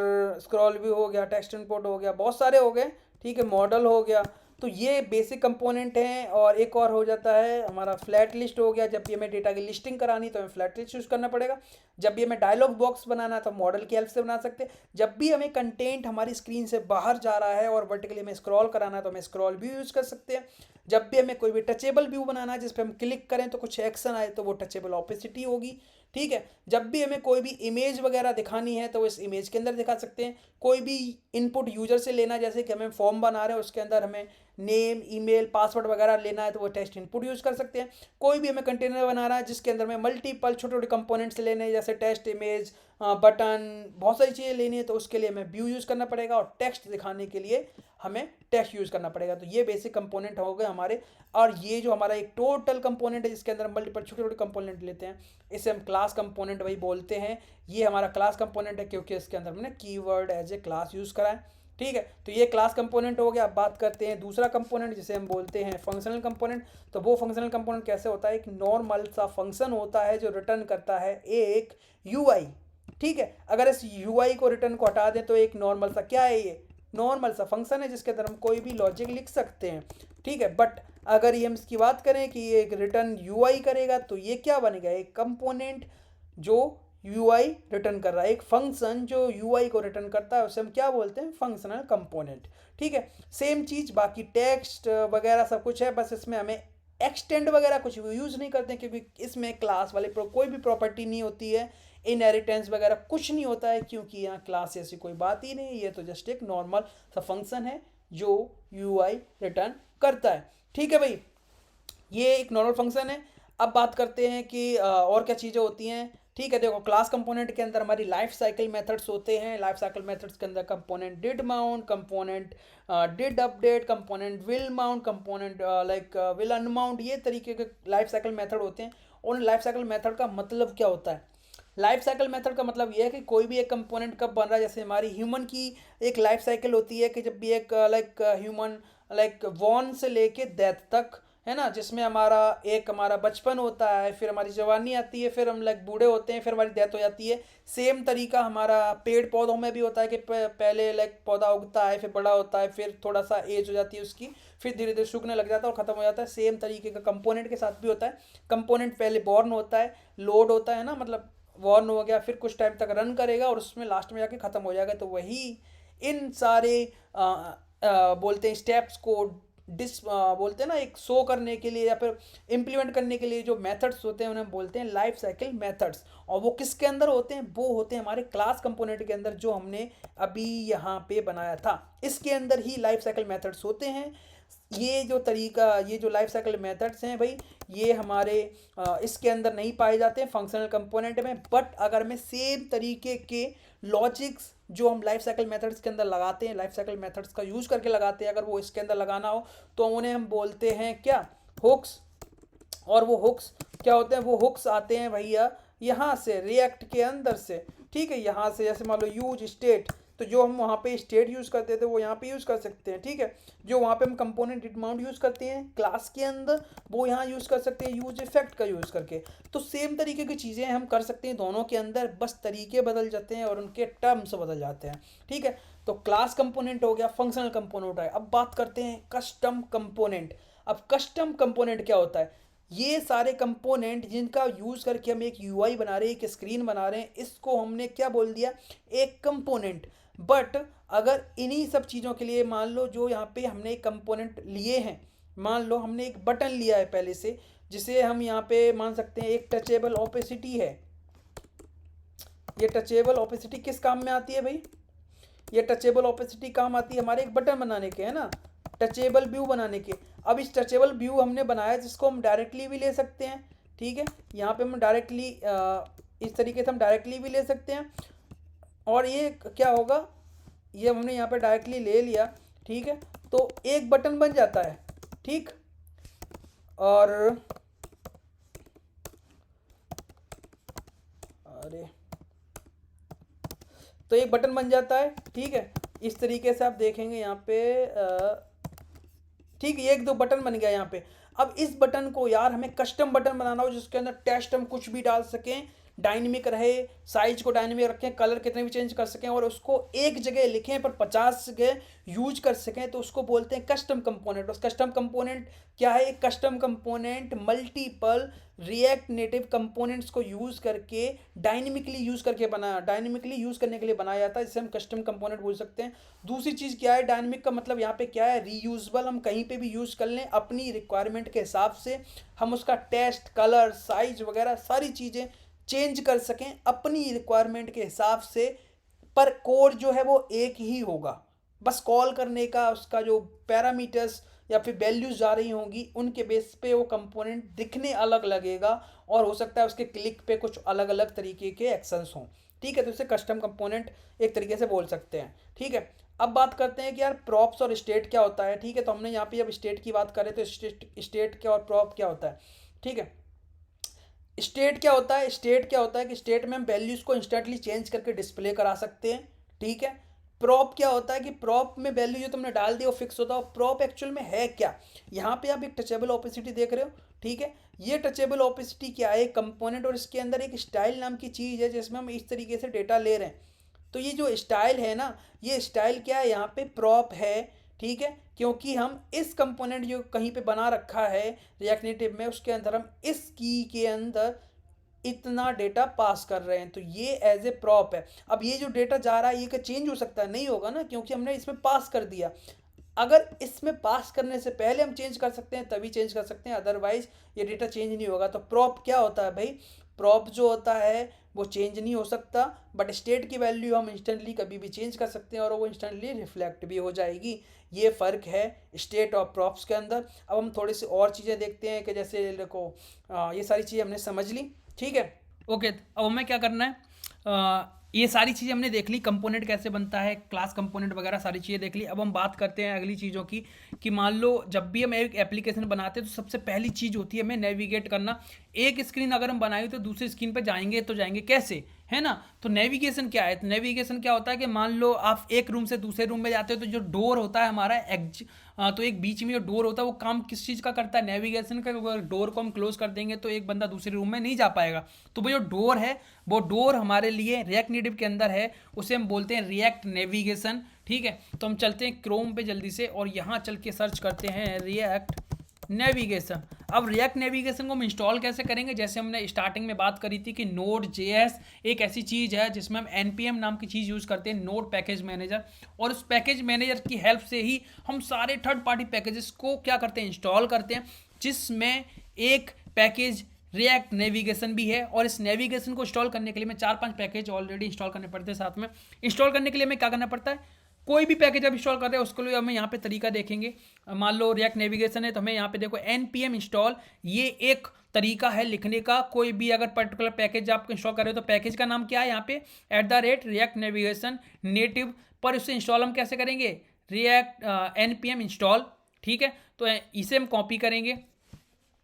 स्क्रॉल व्यू हो गया, टेक्स्ट इनपुट हो गया, बहुत सारे हो गए, ठीक है, मॉडल हो गया। तो ये बेसिक कंपोनेंट हैं। और एक और हो जाता है हमारा फ्लैट लिस्ट हो गया। जब भी हमें डेटा की लिस्टिंग करानी तो हमें फ्लैट लिस्ट यूज़ करना पड़ेगा। जब भी हमें डायलॉग बॉक्स बनाना है तो मॉडल की हेल्प से बना सकते हैं। जब भी हमें कंटेंट हमारी स्क्रीन से बाहर जा रहा है और वर्टिकली हमें स्क्रॉल कराना है तो हमें स्क्रॉल व्यू यूज़ कर सकते हैं। जब भी हमें कोई भी टचेबल व्यू बनाना है जिस पर हम क्लिक करें तो कुछ एक्शन आए तो वो टचेबल ऑपेसिटी होगी, ठीक है। जब भी हमें कोई भी इमेज वगैरह दिखानी है तो इस इमेज के अंदर दिखा सकते हैं। कोई भी इनपुट यूजर से लेना, जैसे कि हमें फॉर्म बना रहे हैं उसके अंदर हमें नेम, ईमेल, पासवर्ड वगैरह लेना है तो वो टेक्स्ट इनपुट यूज़ कर सकते हैं। कोई भी हमें कंटेनर बना रहा है जिसके अंदर हमें मल्टीपल छोटे छोटे कंपोनेंट्स लेने हैं, जैसे टेक्स्ट, इमेज, बटन, बहुत सारी चीज़ें लेनी है तो उसके लिए हमें व्यू यूज़ करना पड़ेगा, और टेक्स्ट दिखाने के लिए हमें टेक्स्ट यूज़ करना पड़ेगा। तो ये बेसिक कंपोनेंट हो गए हमारे। और ये जो हमारा एक टोटल कंपोनेंट है जिसके अंदर हम मल्टीपल छोटे छोटे कंपोनेंट लेते हैं, इसे हम क्लास कंपोनेंट वही बोलते हैं। ये हमारा क्लास कंपोनेंट है क्योंकि इसके अंदर हमने keyword as a class use करा है, ठीक है। तो ये क्लास कंपोनेंट हो गया। अब बात करते हैं दूसरा कंपोनेंट जिसे हम बोलते हैं फंक्शनल कंपोनेंट। तो वो फंक्शनल कंपोनेंट कैसे होता है, एक नॉर्मल सा फंक्शन होता है जो रिटर्न करता है एक यूआई, ठीक है। अगर इस यूआई को रिटर्न को हटा दें तो एक नॉर्मल सा क्या है, ये नॉर्मल सा फंक्शन है जिसके अंदर हम कोई भी लॉजिक लिख सकते हैं, ठीक है। बट अगर ये हम इसकी बात करें कि ये एक रिटर्न यूआई करेगा तो ये क्या बनेगा, एक कंपोनेंट जो यूआई रिटर्न कर रहा है, एक फंक्शन जो यूआई को रिटर्न करता है उसे हम क्या बोलते हैं, फंक्शनल कंपोनेंट, ठीक है। सेम चीज़ बाकी टेक्स्ट वगैरह सब कुछ है, बस इसमें हमें एक्सटेंड वगैरह कुछ यूज़ नहीं करते हैं क्योंकि इसमें क्लास वाले कोई भी प्रॉपर्टी नहीं होती है, इनहेरिटेंस वगैरह कुछ नहीं होता है क्योंकि यहाँ क्लास ऐसी कोई बात ही नहीं। ये तो जस्ट एक नॉर्मल सा फंक्शन है जो यूआई रिटर्न करता है, ठीक है भाई। ये एक नॉर्मल फंक्शन है। अब बात करते हैं कि और क्या चीज़ें होती हैं, ठीक है। देखो क्लास कंपोनेंट के अंदर हमारी लाइफ साइकिल मेथड्स होते हैं। लाइफ साइकिल मेथड्स के अंदर component did mount, component did update, component will mount, component like will unmount, ये तरीके के लाइफ साइकिल मेथड होते हैं। और लाइफ साइकिल मेथड का मतलब क्या होता है, लाइफ साइकिल मेथड का मतलब ये है कि कोई भी एक कंपोनेंट कब बन रहा है। जैसे हमारी ह्यूमन की एक लाइफ साइकिल होती है कि जब भी एक लाइक ह्यूमन लाइक बॉर्न से लेके डेथ तक, है ना, जिसमें हमारा बचपन होता है, फिर हमारी जवानी आती है, फिर हम लाइक बूढ़े होते हैं, फिर हमारी डेथ हो जाती है। सेम तरीका हमारा पेड़ पौधों में भी होता है कि पहले लाइक पौधा उगता है, फिर बड़ा होता है, फिर थोड़ा सा एज हो जाती है उसकी, फिर धीरे धीरे सूखने लग जाता है और ख़त्म हो जाता है। सेम तरीके का कंपोनेंट के साथ भी होता है। कंपोनेंट पहले बॉर्न होता है, लोड होता है ना, मतलब वॉर्न हो गया, फिर कुछ टाइम तक रन करेगा और उसमें लास्ट में जाके ख़त्म हो जाएगा। तो वही इन सारे बोलते हैं स्टेप्स को बोलते हैं ना, एक शो करने के लिए या फिर इम्प्लीमेंट करने के लिए जो मेथड्स होते हैं उन्हें बोलते हैं लाइफ साइकिल मेथड्स। और वो किसके अंदर होते हैं, वो होते हैं हमारे क्लास कंपोनेंट के अंदर जो हमने अभी यहाँ पे बनाया था। इसके अंदर ही लाइफ साइकिल मेथड्स होते हैं। ये जो लाइफ साइकिल मेथड्स हैं भाई, ये हमारे इसके अंदर नहीं पाए जाते हैं फंक्शनल कंपोनेंट में। बट अगर मैं सेम तरीके के लॉजिक्स जो हम लाइफ साइकिल मेथड्स के अंदर लगाते हैं, लाइफ साइकिल मेथड्स का यूज़ करके लगाते हैं, अगर वो इसके अंदर लगाना हो तो उन्हें हम बोलते हैं क्या, हुक्स। और वो हुक्स क्या होते हैं, वो हुक्स आते हैं भैया यहाँ से, रिएक्ट के अंदर से, ठीक है। यहाँ से जैसे मान लो यूज स्टेट, तो जो हम वहाँ पे स्टेट यूज़ करते थे वो यहाँ पे यूज़ कर सकते हैं, ठीक है। जो वहाँ पे हम कंपोनेंट डिमाउंट यूज़ करते हैं क्लास के अंदर, वो यहाँ यूज़ कर सकते हैं यूज इफेक्ट का यूज़ करके। तो सेम तरीके की चीज़ें हम कर सकते हैं दोनों के अंदर, बस तरीके बदल जाते हैं और उनके टर्म्स बदल जाते हैं, ठीक है। तो क्लास कंपोनेंट हो गया, फंक्शनल कंपोनेंट है। अब बात करते हैं कस्टम कंपोनेंट। अब कस्टम कंपोनेंट क्या होता है? ये सारे कंपोनेंट जिनका यूज़ करके हम एक यूआई बना रहे हैं, एक स्क्रीन बना रहे हैं, इसको हमने क्या बोल दिया? एक कंपोनेंट। बट अगर इन्हीं सब चीज़ों के लिए मान लो जो यहाँ पे हमने एक कंपोनेंट लिए हैं, मान लो हमने एक बटन लिया है पहले से, जिसे हम यहाँ पे मान सकते हैं एक टचेबल ओपेसिटी है। ये टचेबल ओपेसिटी किस काम में आती है भाई? ये टचेबल ओपेसिटी काम आती है हमारे एक बटन बनाने के, है ना, टचेबल व्यू बनाने के। अब इस टचेबल व्यू हमने बनाया जिसको हम डायरेक्टली भी ले सकते हैं, ठीक है। यहाँ पे हम डायरेक्टली इस तरीके से हम डायरेक्टली भी ले सकते हैं। और ये क्या होगा, ये हमने यहाँ पे डायरेक्टली ले लिया, ठीक है, तो एक बटन बन जाता है, ठीक। और अरे तो एक बटन बन जाता है, ठीक है। इस तरीके से आप देखेंगे यहाँ पे ठीक है, एक दो बटन बन गया यहाँ पे। अब इस बटन को यार हमें कस्टम बटन बनाना हो जिसके अंदर टेक्स्ट हम कुछ भी डाल सकें, डायनेमिक रहे, साइज को डायनेमिक रखें, कलर कितने भी चेंज कर सकें और उसको एक जगह लिखें पर 50 जगह यूज कर सकें, तो उसको बोलते हैं कस्टम कंपोनेंट। उस कस्टम कंपोनेंट क्या है? एक custom component multiple react native components को यूज करके डायनेमिकली यूज करके बनाया, डायनेमिकली यूज करने के लिए बनाया जाता है, जिसे हम कस्टम कंपोनेंट बोल सकते हैं। दूसरी चीज क्या है? डायनेमिक का मतलब यहाँ पे क्या है? रीयूजेबल, हम कहीं पे भी यूज कर लें अपनी रिक्वायरमेंट के हिसाब से, हम उसका टेस्ट, कलर, साइज वगैरह सारी चीजें चेंज कर सकें अपनी रिक्वायरमेंट के हिसाब से। पर कोड जो है वो एक ही होगा, बस कॉल करने का उसका जो पैरामीटर्स या फिर वैल्यूज जा रही होंगी उनके बेस पे वो कंपोनेंट दिखने अलग लगेगा और हो सकता है उसके क्लिक पे कुछ अलग अलग तरीके के एक्शंस हों, ठीक है। तो इसे कस्टम कंपोनेंट एक तरीके से बोल सकते हैं, ठीक है। अब बात करते हैं कि यार प्रॉप्स और स्टेट क्या होता है, ठीक है। तो हमने यहाँ पे जब स्टेट की बात करें तो स्टेट क्या और प्रॉप क्या होता है, ठीक है। स्टेट क्या होता है? स्टेट क्या होता है कि स्टेट में हम वैल्यूज को इंस्टेंटली चेंज करके डिस्प्ले करा सकते हैं, ठीक है। प्रॉप क्या होता है कि प्रॉप में वैल्यू जो तुमने डाल दी वो फिक्स होता है। प्रॉप एक्चुअल में है क्या? यहाँ पे आप एक टचेबल ओपेसिटी देख रहे हो, ठीक है। ये टचेबल ओपेसिटी क्या है? कंपोनेंट, और इसके अंदर एक स्टाइल नाम की चीज़ है जिसमें हम इस तरीके से डेटा ले रहे हैं। तो ये जो स्टाइल है ना, ये स्टाइल क्या है? यहाँ पे प्रॉप है, ठीक है। क्योंकि हम इस कंपोनेंट जो कहीं पे बना रखा है रिएक्ट नेटिव में, उसके अंदर हम इस की के अंदर इतना डेटा पास कर रहे हैं, तो ये एज ए प्रॉप है। अब ये जो डेटा जा रहा है ये क्या चेंज हो सकता है? नहीं होगा ना, क्योंकि हमने इसमें पास कर दिया। अगर इसमें पास करने से पहले हम चेंज कर सकते हैं तभी चेंज कर सकते हैं, अदरवाइज ये डेटा चेंज नहीं होगा। तो प्रॉप क्या होता है भाई? प्रॉप जो होता है वो चेंज नहीं हो सकता, बट स्टेट की वैल्यू हम इंस्टेंटली कभी भी चेंज कर सकते हैं और वो इंस्टेंटली रिफ्लेक्ट भी हो जाएगी। ये फ़र्क है स्टेट और प्रॉप्स के अंदर। अब हम थोड़ी सी और चीज़ें देखते हैं कि जैसे देखो ये सारी चीज़ें हमने समझ ली, ठीक है। ओके, अब हमें क्या करना है? ये सारी चीज़ें हमने देख ली, कंपोनेंट कैसे बनता है, क्लास कंपोनेंट वगैरह सारी चीज़ें देख ली। अब हम बात करते हैं अगली चीज़ों की कि मान लो जब भी हम एक एप्लीकेशन बनाते हैं तो सबसे पहली चीज़ होती है हमें नेविगेट करना। एक स्क्रीन अगर हम बनाई तो दूसरी स्क्रीन पर जाएंगे तो जाएंगे कैसे, है ना। तो नेविगेशन क्या है? तो नेविगेशन क्या होता है कि मान लो आप एक रूम से दूसरे रूम में जाते हो तो जो डोर होता है हमारा तो एक बीच में जो डोर होता है वो काम किस चीज़ का करता है? नेविगेशन का। अगर डोर को हम क्लोज कर देंगे तो एक बंदा दूसरे रूम में नहीं जा पाएगा। तो वो जो डोर है वो डोर हमारे लिए रिएक्ट नेटिव के अंदर है, उसे हम बोलते हैं रिएक्ट नेविगेशन, ठीक है। तो हम चलते हैं क्रोम पे जल्दी से और यहाँ चल के सर्च करते हैं रिएक्ट नेविगेशन। अब रिएक्ट नेविगेशन को हम इंस्टॉल कैसे करेंगे? जैसे हमने स्टार्टिंग में बात करी थी कि Node.js एक ऐसी चीज़ है जिसमें हम npm नाम की चीज़ यूज़ करते हैं, नोड पैकेज मैनेजर, और उस पैकेज मैनेजर की हेल्प से ही हम सारे थर्ड पार्टी पैकेजेस को क्या करते हैं? इंस्टॉल करते हैं, जिसमें एक पैकेज रिएक्ट नेविगेशन भी है। और इस नेविगेशन को इंस्टॉल करने के लिए मैं 4-5 पैकेज ऑलरेडी इंस्टॉल करने पड़ते हैं साथ में। इंस्टॉल करने के लिए हमें क्या करना पड़ता है? कोई भी पैकेज आप इंस्टॉल कर रहे हैं उसके लिए हमें यहाँ पे तरीका देखेंगे। मान लो रिएक्ट नेविगेशन है तो हमें यहाँ पे देखो npm इंस्टॉल, ये एक तरीका है लिखने का। कोई भी अगर पर्टिकुलर पैकेज आप इंस्टॉल कर रहे हो तो पैकेज का नाम क्या है? यहाँ पे @react navigation native, पर उसे इंस्टॉल हम कैसे करेंगे? रिएक्ट npm इंस्टॉल, ठीक है। तो इसे हम कॉपी करेंगे,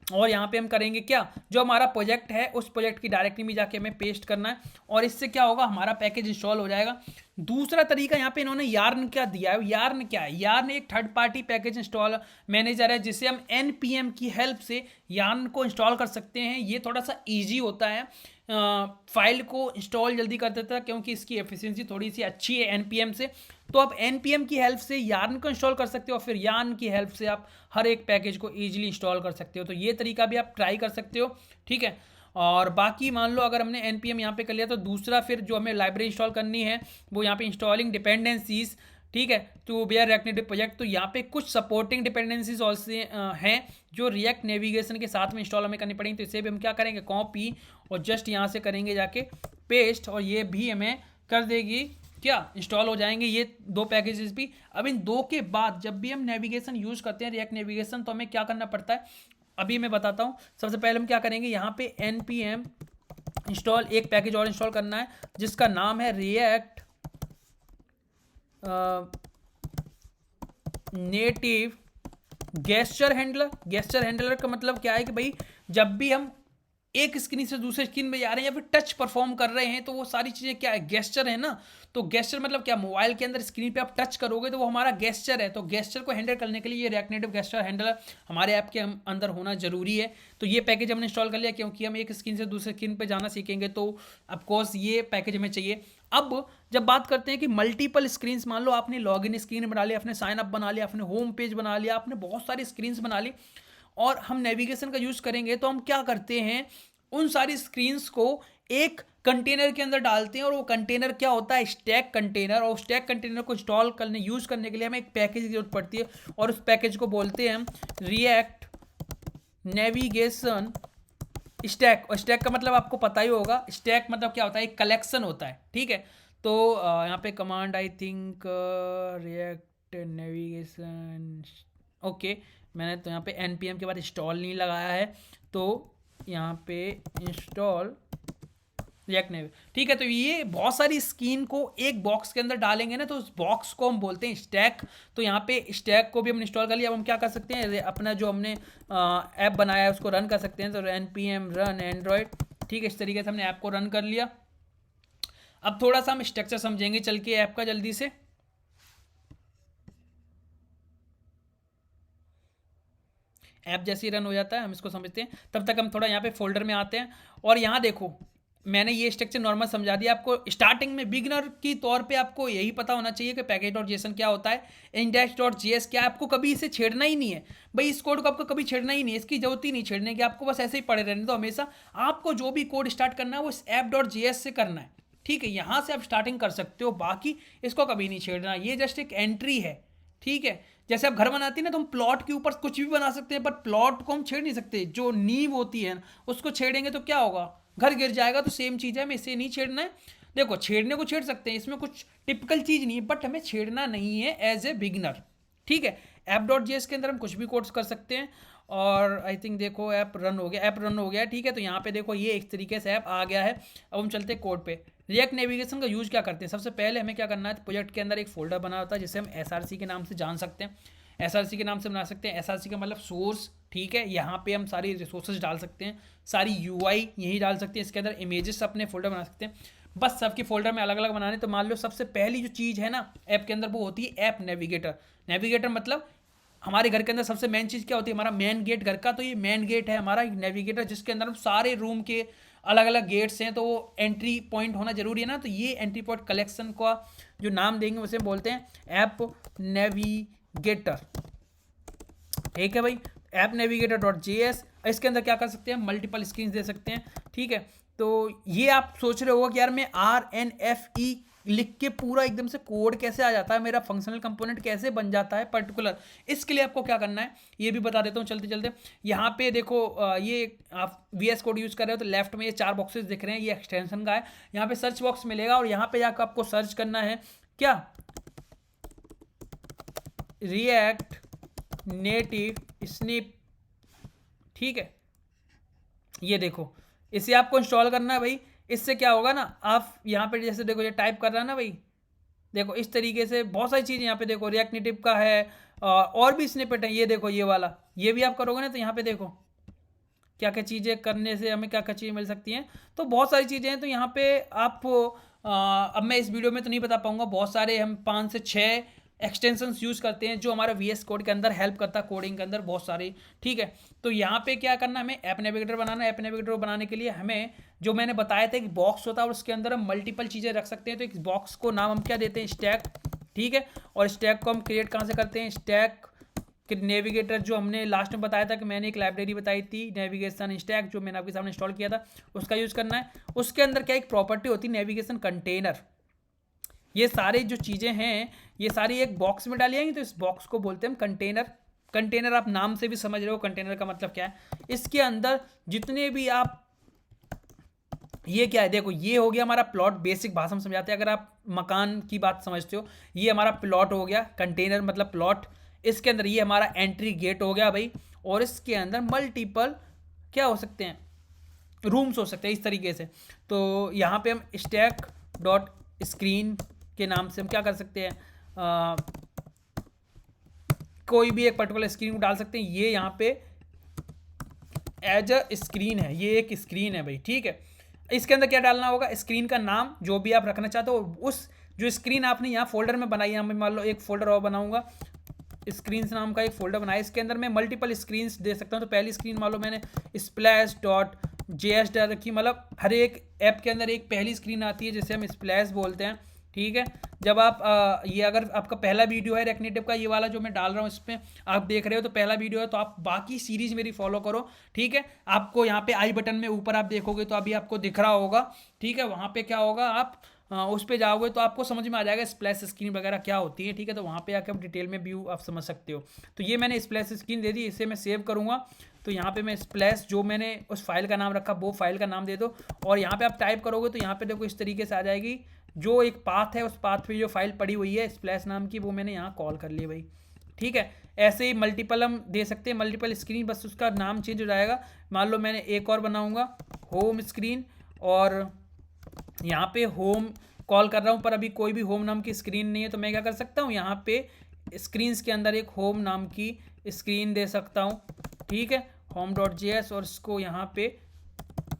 और यहाँ पे हम करेंगे क्या, जो हमारा प्रोजेक्ट है उस प्रोजेक्ट की डायरेक्टरी में जाके हमें पेस्ट करना है और इससे क्या होगा, हमारा पैकेज इंस्टॉल हो जाएगा। दूसरा तरीका यहाँ पे इन्होंने यार्न क्या दिया है, यार्न क्या है, यार्न एक third party package install manager है जिसे हम एनपीएम की हेल्प से यार्न को इंस्टॉल कर सकते हैं। ये थोड़ा सा ईजी होता है, फाइल को इंस्टॉल जल्दी कर देता है क्योंकि इसकी एफिशिएंसी थोड़ी सी अच्छी है एनपीएम से। तो आप एनपीएम की हेल्प से यार्न को इंस्टॉल कर सकते हो और फिर यार्न की हेल्प से आप हर एक पैकेज को ईजिली इंस्टॉल कर सकते हो। तो ये तरीका भी आप ट्राई कर सकते हो, ठीक है। और बाकी मान लो अगर हमने एनपीएम यहाँ पे कर लिया तो दूसरा फिर जो हमें लाइब्रेरी इंस्टॉल करनी है वो यहाँ पे इंस्टॉलिंग डिपेंडेंसीज, ठीक है, to bare react native project. तो यहाँ पे कुछ सपोर्टिंग डिपेंडेंसीज ऑल्सो हैं जो रिएक्ट नेविगेशन के साथ में इंस्टॉल हमें करनी पड़ेंगी। तो इसे भी हम क्या करेंगे, कॉपी और जस्ट यहाँ से करेंगे जाके पेस्ट, और ये भी हमें कर देगी क्या, इंस्टॉल हो जाएंगे ये दो पैकेजेस भी। अब इन दो के बाद जब भी हम नेविगेशन यूज करते हैं रिएक्ट नेविगेशन, तो हमें क्या करना पड़ता है अभी मैं बताता हूँ। सबसे पहले हम क्या करेंगे, यहाँ पे npm इंस्टॉल एक पैकेज और इंस्टॉल करना है जिसका नाम है react native gesture handler. Gesture handler का मतलब क्या है कि भाई जब भी हम एक स्क्रीन से दूसरे स्क्रीन में जा रहे हैं या फिर टच परफॉर्म कर रहे हैं तो वो सारी चीज़ें क्या है, गेस्चर है ना। तो गेस्चर मतलब क्या, मोबाइल के अंदर स्क्रीन पे आप टच करोगे तो वो हमारा गेस्चर है। तो गेस्चर को हैंडल करने के लिए ये रिएक्ट नेटिव गेस्चर हैंडलर हमारे ऐप के अंदर होना जरूरी है। तो ये पैकेज हमने इंस्टॉल कर लिया क्योंकि हम एक स्क्रीन से दूसरे स्क्रीन पर जाना सीखेंगे, तो ऑफकोर्स ये पैकेज हमें चाहिए। अब जब बात करते हैं कि मल्टीपल स्क्रीन, मान लो आपने लॉग इन स्क्रीन बना लिया, आपने साइन अप बना लिया, आपने होम पेज बना लिया, आपने बहुत सारी स्क्रीन बना ली और हम नेविगेशन का यूज करेंगे, तो हम क्या करते हैं उन सारी स्क्रीन्स को एक कंटेनर के अंदर डालते हैं और वो कंटेनर क्या होता है, स्टैक कंटेनर। और स्टैक कंटेनर को इंस्टॉल करने यूज करने के लिए हमें एक पैकेज की जरूरत पड़ती है और उस पैकेज को बोलते हैं हम रिएक्ट नेविगेशन स्टैक। और स्टैक का मतलब आपको पता ही होगा, स्टैक मतलब क्या होता है, एक कलेक्शन होता है, ठीक है। तो यहाँ पे command I think react navigation, okay, मैंने तो यहाँ पे npm के बाद इंस्टॉल नहीं लगाया है, तो यहाँ पे इंस्टॉल रिएक्ट नेव, ठीक है। तो ये बहुत सारी स्क्रीन को एक बॉक्स के अंदर डालेंगे ना, तो उस बॉक्स को हम बोलते हैं स्टैक। तो यहाँ पे स्टैक को भी हमने इंस्टॉल कर लिया। अब हम क्या कर सकते हैं, अपना जो हमने ऐप बनाया है उसको रन कर सकते हैं। तो npm रन एंड्रॉयड, ठीक है, इस तरीके से हमने ऐप को रन कर लिया। अब थोड़ा सा हम स्ट्रक्चर समझेंगे चल के ऐप का जल्दी से। ऐप जैसे ही रन हो जाता है हम इसको समझते हैं, तब तक हम थोड़ा यहाँ पे फोल्डर में आते हैं। और यहाँ देखो मैंने ये स्ट्रक्चर नॉर्मल समझा दिया आपको। स्टार्टिंग में बिगनर की तौर पे आपको यही पता होना चाहिए कि पैकेज डॉट जेसन क्या होता है, index.js क्या है। आपको कभी इसे छेड़ना ही नहीं है भाई, इस कोड को आपको कभी छेड़ना ही नहीं है, इसकी जरूरत ही नहीं छेड़ने की, आपको बस ऐसे ही पड़े रहने। तो हमेशा आपको जो भी कोड स्टार्ट करना है वो इस app.js से करना है, ठीक है। यहाँ से आप स्टार्टिंग कर सकते हो, बाकी इसको कभी नहीं छेड़ना। ये जस्ट एक एंट्री है, ठीक है। जैसे आप घर बनाते हैं ना, तो हम प्लॉट के ऊपर कुछ भी बना सकते हैं, पर प्लॉट को हम छेड़ नहीं सकते। जो नींव होती है उसको छेड़ेंगे तो क्या होगा, घर गिर जाएगा। तो सेम चीज़ है, हमें इसे नहीं छेड़ना है। देखो छेड़ने को छेड़ सकते हैं, इसमें कुछ टिपिकल चीज़ नहीं है, बट हमें छेड़ना नहीं है एज ए बिगनर, ठीक है। app.js के अंदर हम कुछ भी कोड्स कर सकते हैं। और आई थिंक देखो ऐप रन हो गया, ऐप रन हो गया, ठीक है। तो यहाँ पे देखो ये एक तरीके से ऐप आ गया है। अब हम चलते हैं कोड पे। रिएक्ट नेविगेशन का यूज क्या करते हैं, सबसे पहले हमें क्या करना है, प्रोजेक्ट के अंदर एक फोल्डर बना होता है जिसे हम SRC के नाम से जान सकते हैं। SRC के नाम से बना सकते हैं, SRC का मतलब सोर्स, ठीक है। यहाँ पे हम सारी रिसोर्सेज डाल सकते हैं, सारी UI यही डाल सकते हैं। इसके अंदर इमेजेस अपने फोल्डर बना सकते हैं, बस सबके फोल्डर में अलग अलग बनाने। तो मान लो सबसे पहली जो चीज़ है ना ऐप के अंदर, वो होती है ऐप नेविगेटर। नेविगेटर मतलब हमारे घर के अंदर सबसे मेन चीज़ क्या होती है, हमारा मेन गेट घर का। तो ये मेन गेट है हमारा नेविगेटर, जिसके अंदर हम सारे रूम के अलग अलग गेट्स हैं, तो वो एंट्री पॉइंट होना जरूरी है ना। तो ये एंट्री पॉइंट कलेक्शन का जो नाम देंगे उसे बोलते हैं ऐप नेविगेटर, ठीक है भाई। ऐप नेविगेटर डॉट JS, इसके अंदर क्या कर सकते हैं, मल्टीपल स्क्रीन दे सकते हैं, ठीक है। तो ये आप सोच रहे हो कि यार मैं RNFE लिख के पूरा एकदम से कोड कैसे आ जाता है, मेरा फंक्शनल कंपोनेंट कैसे बन जाता है पर्टिकुलर। इसके लिए आपको क्या करना है ये भी बता देता हूँ चलते चलते। यहाँ पे देखो ये आप VS कोड यूज़ कर रहे हो तो लेफ्ट में ये 4 बॉक्सेस दिख रहे हैं, ये एक्सटेंशन का है। यहाँ पे सर्च बॉक्स मिलेगा और यहाँ पे जाकर आपको सर्च करना है क्या, रिएक्ट नेटिव स्निप, ठीक है। ये देखो इसे आपको इंस्टॉल करना है भाई। इससे क्या होगा ना, आप यहाँ पे जैसे देखो ये टाइप कर रहा है ना भाई, देखो इस तरीके से बहुत सारी चीज़ें यहाँ पे देखो रिएक्ट नेटिव का है और भी स्निपेट है। ये देखो ये वाला, ये भी आप करोगे ना तो यहाँ पे देखो क्या क्या चीज़ें करने से हमें क्या क्या चीज़ें मिल सकती हैं। तो बहुत सारी चीज़ें हैं। तो यहाँ पे आप अब मैं इस वीडियो में तो नहीं बता पाऊँगा, बहुत सारे हम 5 से 6 एक्सटेंशंस यूज़ करते हैं जो हमारा VS कोड के अंदर हेल्प करता है, कोडिंग के अंदर बहुत सारी। ठीक है, तो यहाँ पे क्या करना, हमें ऐप नेविगेटर बनाना है। ऐप नेविगेटर बनाने के लिए हमें जो मैंने बताया था, एक बॉक्स होता है और उसके अंदर हम मल्टीपल चीज़ें रख सकते हैं। तो इस बॉक्स को नाम हम क्या देते हैं, स्टैक। ठीक है, और स्टैक को हम क्रिएट कहाँ से करते हैं, स्टैक नेविगेटर जो हमने लास्ट में बताया था कि मैंने एक लाइब्रेरी बताई थी नेविगेशन स्टैक, जो मैंने आपके सामने इंस्टॉल किया था, उसका यूज़ करना है। उसके अंदर क्या एक प्रॉपर्टी होती है नेविगेशन कंटेनर। ये सारी जो चीज़ें हैं ये सारी एक बॉक्स में डाली जाएंगी, तो इस बॉक्स को बोलते हैं हम कंटेनर। कंटेनर आप नाम से भी समझ रहे हो कंटेनर का मतलब क्या है। इसके अंदर जितने भी आप, ये क्या है, देखो ये हो गया हमारा प्लॉट, बेसिक भाषा में समझाते हैं। अगर आप मकान की बात समझते हो, ये हमारा प्लॉट हो गया, कंटेनर मतलब प्लॉट। इसके अंदर ये हमारा एंट्री गेट हो गया भाई, और इसके अंदर मल्टीपल क्या हो सकते हैं, रूम्स हो सकते हैं इस तरीके से। तो यहाँ पे हम स्टैक डॉट स्क्रीन के नाम से हम क्या कर सकते हैं, कोई भी एक पर्टिकुलर स्क्रीन को डाल सकते हैं। ये यहाँ पे एज अ स्क्रीन है, ये एक स्क्रीन है भाई। ठीक है, इसके अंदर क्या डालना होगा, स्क्रीन का नाम जो भी आप रखना चाहते हो, उस जो स्क्रीन आपने यहाँ फोल्डर में बनाई है, मैं मान लो एक फोल्डर और बनाऊंगा, स्क्रीन्स नाम का एक फोल्डर बनाया, इसके अंदर मैं मल्टीपल स्क्रीन्स दे सकता हूँ। तो पहली स्क्रीन मान लो मैंने स्प्लैश डॉट JS डाल रखी, मतलब हर एक ऐप के अंदर एक पहली स्क्रीन आती है जिसे हम स्प्लैश बोलते हैं। ठीक है, जब आप ये अगर आपका पहला वीडियो है रिएक्ट नेटिव का, ये वाला जो मैं डाल रहा हूँ इसमें आप देख रहे हो तो पहला वीडियो है, तो आप बाकी सीरीज मेरी फॉलो करो। ठीक है, आपको यहाँ पे आई बटन में ऊपर आप देखोगे तो अभी आपको दिख रहा होगा। ठीक है, वहाँ पे क्या होगा, आप उस पर जाओगे तो आपको समझ में आ जाएगा स्प्लैश स्क्रीन वगैरह क्या होती है। ठीक है, तो वहाँ पे आके आप डिटेल में व्यू आप समझ सकते हो। तो ये मैंने स्प्लैश स्क्रीन दे दी, इसे मैं सेव करूँगा। तो यहाँ पे मैं स्प्लैश जो मैंने उस फाइल का नाम रखा वो फाइल का नाम दे दो, और यहाँ पे आप टाइप करोगे तो यहाँ पे देखो इस तरीके से आ जाएगी। जो एक पाथ है उस पाथ पे जो फाइल पड़ी हुई है स्प्लैश नाम की, वो मैंने यहाँ कॉल कर ली भाई। ठीक है, ऐसे ही मल्टीपल हम दे सकते हैं, मल्टीपल स्क्रीन, बस उसका नाम चेंज हो जाएगा। मान लो मैंने एक और बनाऊँगा होम स्क्रीन, और यहाँ पे होम कॉल कर रहा हूँ पर अभी कोई भी होम नाम की स्क्रीन नहीं है, तो मैं क्या कर सकता हूँ, यहाँ पे स्क्रीन्स के अंदर एक होम नाम की स्क्रीन दे सकता हूँ। ठीक है, home.js, और इसको यहाँ पे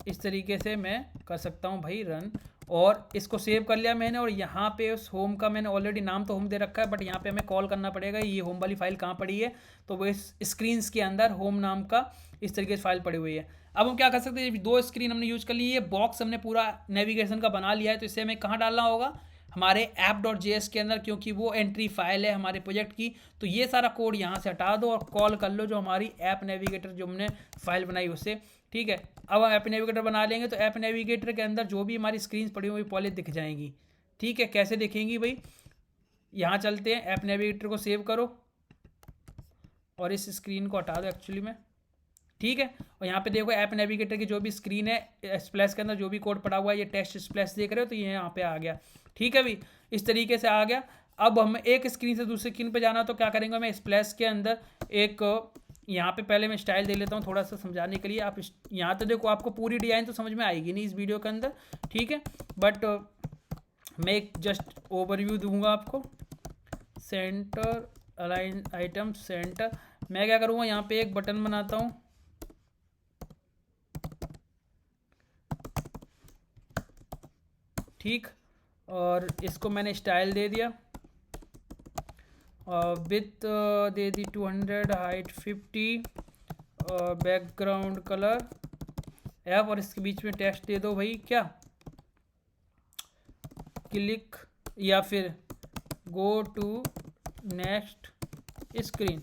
इस तरीके से मैं कर सकता हूँ भाई रन, और इसको सेव कर लिया मैंने। और यहाँ पे उस होम का मैंने ऑलरेडी नाम तो होम दे रखा है, बट यहाँ पे हमें कॉल करना पड़ेगा ये होम वाली फाइल कहाँ पड़ी है, तो वो इस स्क्रीन्स के अंदर होम नाम का इस तरीके से फाइल पड़ी हुई है। अब हम क्या कर सकते हैं, दो स्क्रीन हमने यूज़ कर ली, ये बॉक्स हमने पूरा नेविगेशन का बना लिया है, तो इसे हमें कहाँ डालना होगा, हमारे app.js के अंदर, क्योंकि वो एंट्री फाइल है हमारे प्रोजेक्ट की। तो ये सारा कोड यहाँ से हटा दो और कॉल कर लो जो हमारी ऐप नेविगेटर जो हमने फाइल बनाई उससे। ठीक है, अब हम ऐप नेविगेटर बना लेंगे, तो ऐप नेविगेटर के अंदर जो भी हमारी स्क्रीन पड़ी हुई पहले दिख जाएंगी। ठीक है, कैसे दिखेंगी भाई, यहाँ चलते हैं, ऐप नेविगेटर को सेव करो और इस स्क्रीन को हटा दो एक्चुअली में। ठीक है, और यहाँ पे देखो ऐप नेविगेटर की जो भी स्क्रीन है स्प्लैश के अंदर जो भी कोड पड़ा हुआ है, ये टेस्ट स्प्लैश देख रहे हो, तो ये यहाँ पे आ गया। ठीक है भाई, इस तरीके से आ गया। अब हमें एक स्क्रीन से दूसरी स्क्रीन पे जाना, तो क्या करेंगे, मैं स्प्लैश के अंदर एक यहाँ पे पहले मैं स्टाइल दे लेता हूँ थोड़ा सा समझाने के लिए। आप यहाँ तो देखो आपको पूरी डिज़ाइन तो समझ में आएगी नहीं इस वीडियो के अंदर। ठीक है, बट मैं एक जस्ट ओवरव्यू दूंगा आपको। सेंटर अलाइन आइटम सेंटर, मैं क्या करूँगा, यहाँ पे एक बटन बनाता हूँ। ठीक, और इसको मैंने स्टाइल दे दिया, with they the 200, height 50, background colour F, और इसके बीच में टेक्स्ट दे दो भाई क्या, क्लिक या फिर गो टू नेक्स्ट स्क्रीन।